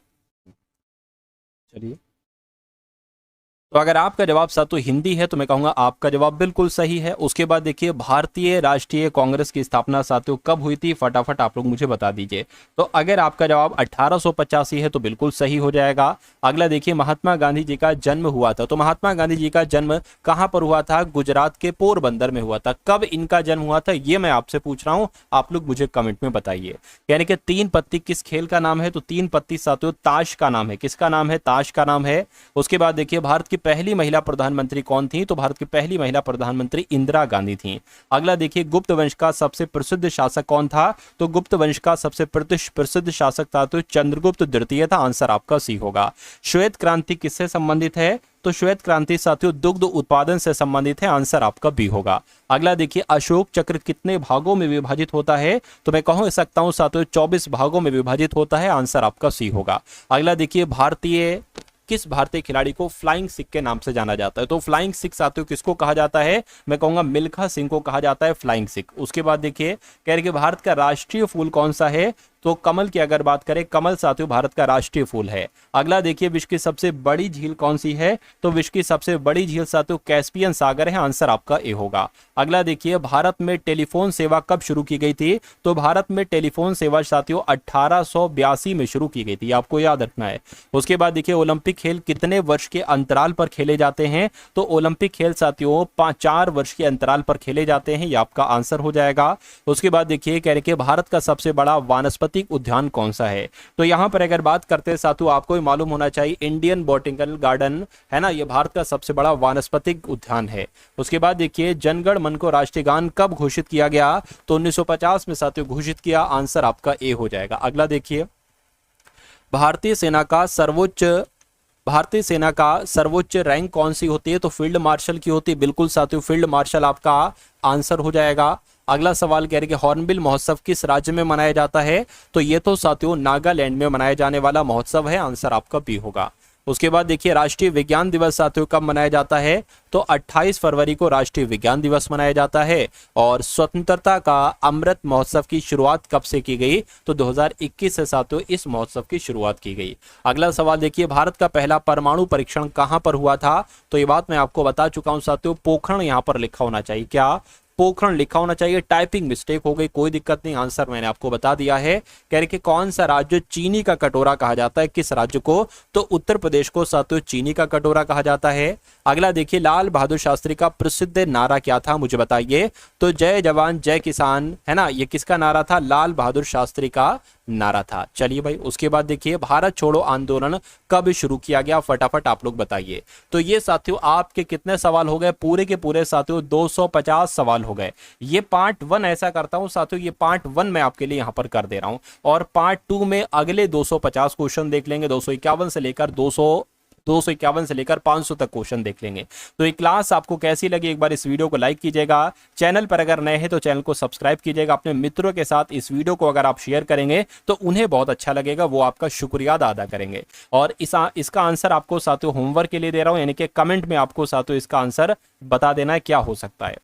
चलिए, तो अगर आपका जवाब साथियों हिंदी है तो मैं कहूंगा आपका जवाब बिल्कुल सही है। उसके बाद देखिए भारतीय राष्ट्रीय कांग्रेस की स्थापना साथियों कब हुई थी? फटाफट आप लोग मुझे बता दीजिए। तो अगर आपका जवाब 1885 है तो बिल्कुल सही हो जाएगा। अगला देखिए महात्मा गांधी जी का जन्म हुआ था, तो महात्मा गांधी जी का जन्म कहां पर हुआ था? गुजरात के पोरबंदर में हुआ था। कब इनका जन्म हुआ था ये मैं आपसे पूछ रहा हूं, आप लोग मुझे कमेंट में बताइए। यानी कि 3 पत्ती किस खेल का नाम है? तो 3 पत्ती साथियों ताश का नाम है। किसका नाम है? ताश का नाम है। उसके बाद देखिए भारत की पहली महिला प्रधानमंत्री कौन थी? तो भारत की पहली महिला प्रधानमंत्री इंदिरा गांधी थी। अगला देखिए गुप्त वंश का सबसे प्रसिद्ध शासक कौन था? तो गुप्त वंश का सबसे प्रसिद्ध शासक था तो चंद्रगुप्त द्वितीय था। आंसर आपका सी होगा। श्वेत क्रांति किससे संबंधित है? तो श्वेत क्रांति साथियों दुग्ध उत्पादन से संबंधित है। आंसर आपका बी होगा। अगला देखिए अशोक चक्र कितने भागों में विभाजित होता है? तो मैं कह सकता हूं साथियों 24 भागों में विभाजित होता है। आंसर आपका सी होगा। अगला देखिए किस भारतीय खिलाड़ी को फ्लाइंग सिख के नाम से जाना जाता है? तो फ्लाइंग सिख साथियों किसको कहा जाता है? मैं कहूंगा मिल्खा सिंह को कहा जाता है फ्लाइंग सिख। उसके बाद देखिए कह रहे कि भारत का राष्ट्रीय फूल कौन सा है? तो कमल की अगर बात करें, कमल साथियों भारत का राष्ट्रीय फूल है। अगला देखिए विश्व की सबसे बड़ी झील कौन सी है? तो विश्व की सबसे बड़ी झील साथियों कैस्पियन सागर है। आंसर आपका ए होगा। अगला देखिए भारत में टेलीफोन सेवा कब शुरू की गई थी? तो भारत में टेलीफोन सेवा साथियों 1882 में शुरू की गई थी, आपको याद रखना है। उसके बाद देखिए ओलंपिक खेल कितने वर्ष के अंतराल पर खेले जाते हैं? तो ओलंपिक खेल साथियों 4 वर्ष के अंतराल पर खेले जाते हैं। ये आपका आंसर हो जाएगा। उसके बाद देखिए कह रहे कि भारत का सबसे बड़ा वानस्पतिक उद्यान कौन सा है? तो यहां पर अगर बात करते हैं साथियों आपको मालूम होना चाहिए इंडियन बॉटनिकल गार्डन है ना, ये भारत का सबसे बड़ा वानस्पतिक उद्यान है। उसके बाद देखिए जनगण मन को राष्ट्रीय गान कब घोषित किया गया? तो 1950 में साथियों घोषित किया। आंसर आपका ए हो जाएगा। अगला देखिए भारतीय सेना का सर्वोच्च रैंक कौन सी होती है? तो फील्ड मार्शल की होती है। बिल्कुल साथियों फील्ड मार्शल आपका आंसर हो जाएगा। अगला सवाल कह रहे कि हॉर्नबिल महोत्सव किस राज्य में मनाया जाता है? तो ये तो साथियों नागालैंड में मनाया जाने वाला महोत्सव है। आंसर आपका बी होगा। उसके बाद देखिए राष्ट्रीय विज्ञान दिवस साथियों कब मनाया जाता है? तो 28 फरवरी को राष्ट्रीय विज्ञान दिवस मनाया जाता है। और स्वतंत्रता का अमृत महोत्सव की शुरुआत कब से की गई? तो 2021 से साथियों इस महोत्सव की शुरुआत की गई। अगला सवाल देखिए भारत का पहला परमाणु परीक्षण कहां पर हुआ था? तो ये बात मैं आपको बता चुका हूं साथियों, पोखरण यहां पर लिखा होना चाहिए। क्या? पोखरण लिखा होना चाहिए। टाइपिंग मिस्टेक हो गई, कोई दिक्कत नहीं, आंसर मैंने आपको बता दिया है। कह रहे कि कौन सा राज्य चीनी का कटोरा कहा जाता है? किस राज्य को? तो उत्तर प्रदेश को साथियों चीनी का कटोरा कहा जाता है। अगला देखिए लाल बहादुर शास्त्री का प्रसिद्ध नारा क्या था? मुझे बताइए। तो जय जवान जय किसान है ना, ये किसका नारा था? लाल बहादुर शास्त्री का नारा था। चलिए भाई उसके बाद देखिए भारत छोड़ो आंदोलन कब शुरू किया गया? फटाफट आप लोग बताइए। तो ये साथियों आपके कितने सवाल हो गए? पूरे के पूरे साथियों 250 सवाल हो गए। ये पार्ट 1 ऐसा करता हूं साथियों, ये पार्ट 1 मैं आपके लिए यहां पर कर दे रहा हूं और पार्ट 2 में अगले 250 क्वेश्चन देख लेंगे। 251 से लेकर 251 से लेकर 500 तक क्वेश्चन देख लेंगे। तो ये क्लास आपको कैसी लगी? एक बार इस वीडियो को लाइक कीजिएगा। चैनल पर अगर नए हैं तो चैनल को सब्सक्राइब कीजिएगा। अपने मित्रों के साथ इस वीडियो को अगर आप शेयर करेंगे तो उन्हें बहुत अच्छा लगेगा, वो आपका शुक्रिया अदा करेंगे। और इसका आंसर आपको साथियों होमवर्क के लिए दे रहा हूं, यानी कि कमेंट में आपको साथियों इसका आंसर बता देना है क्या हो सकता है।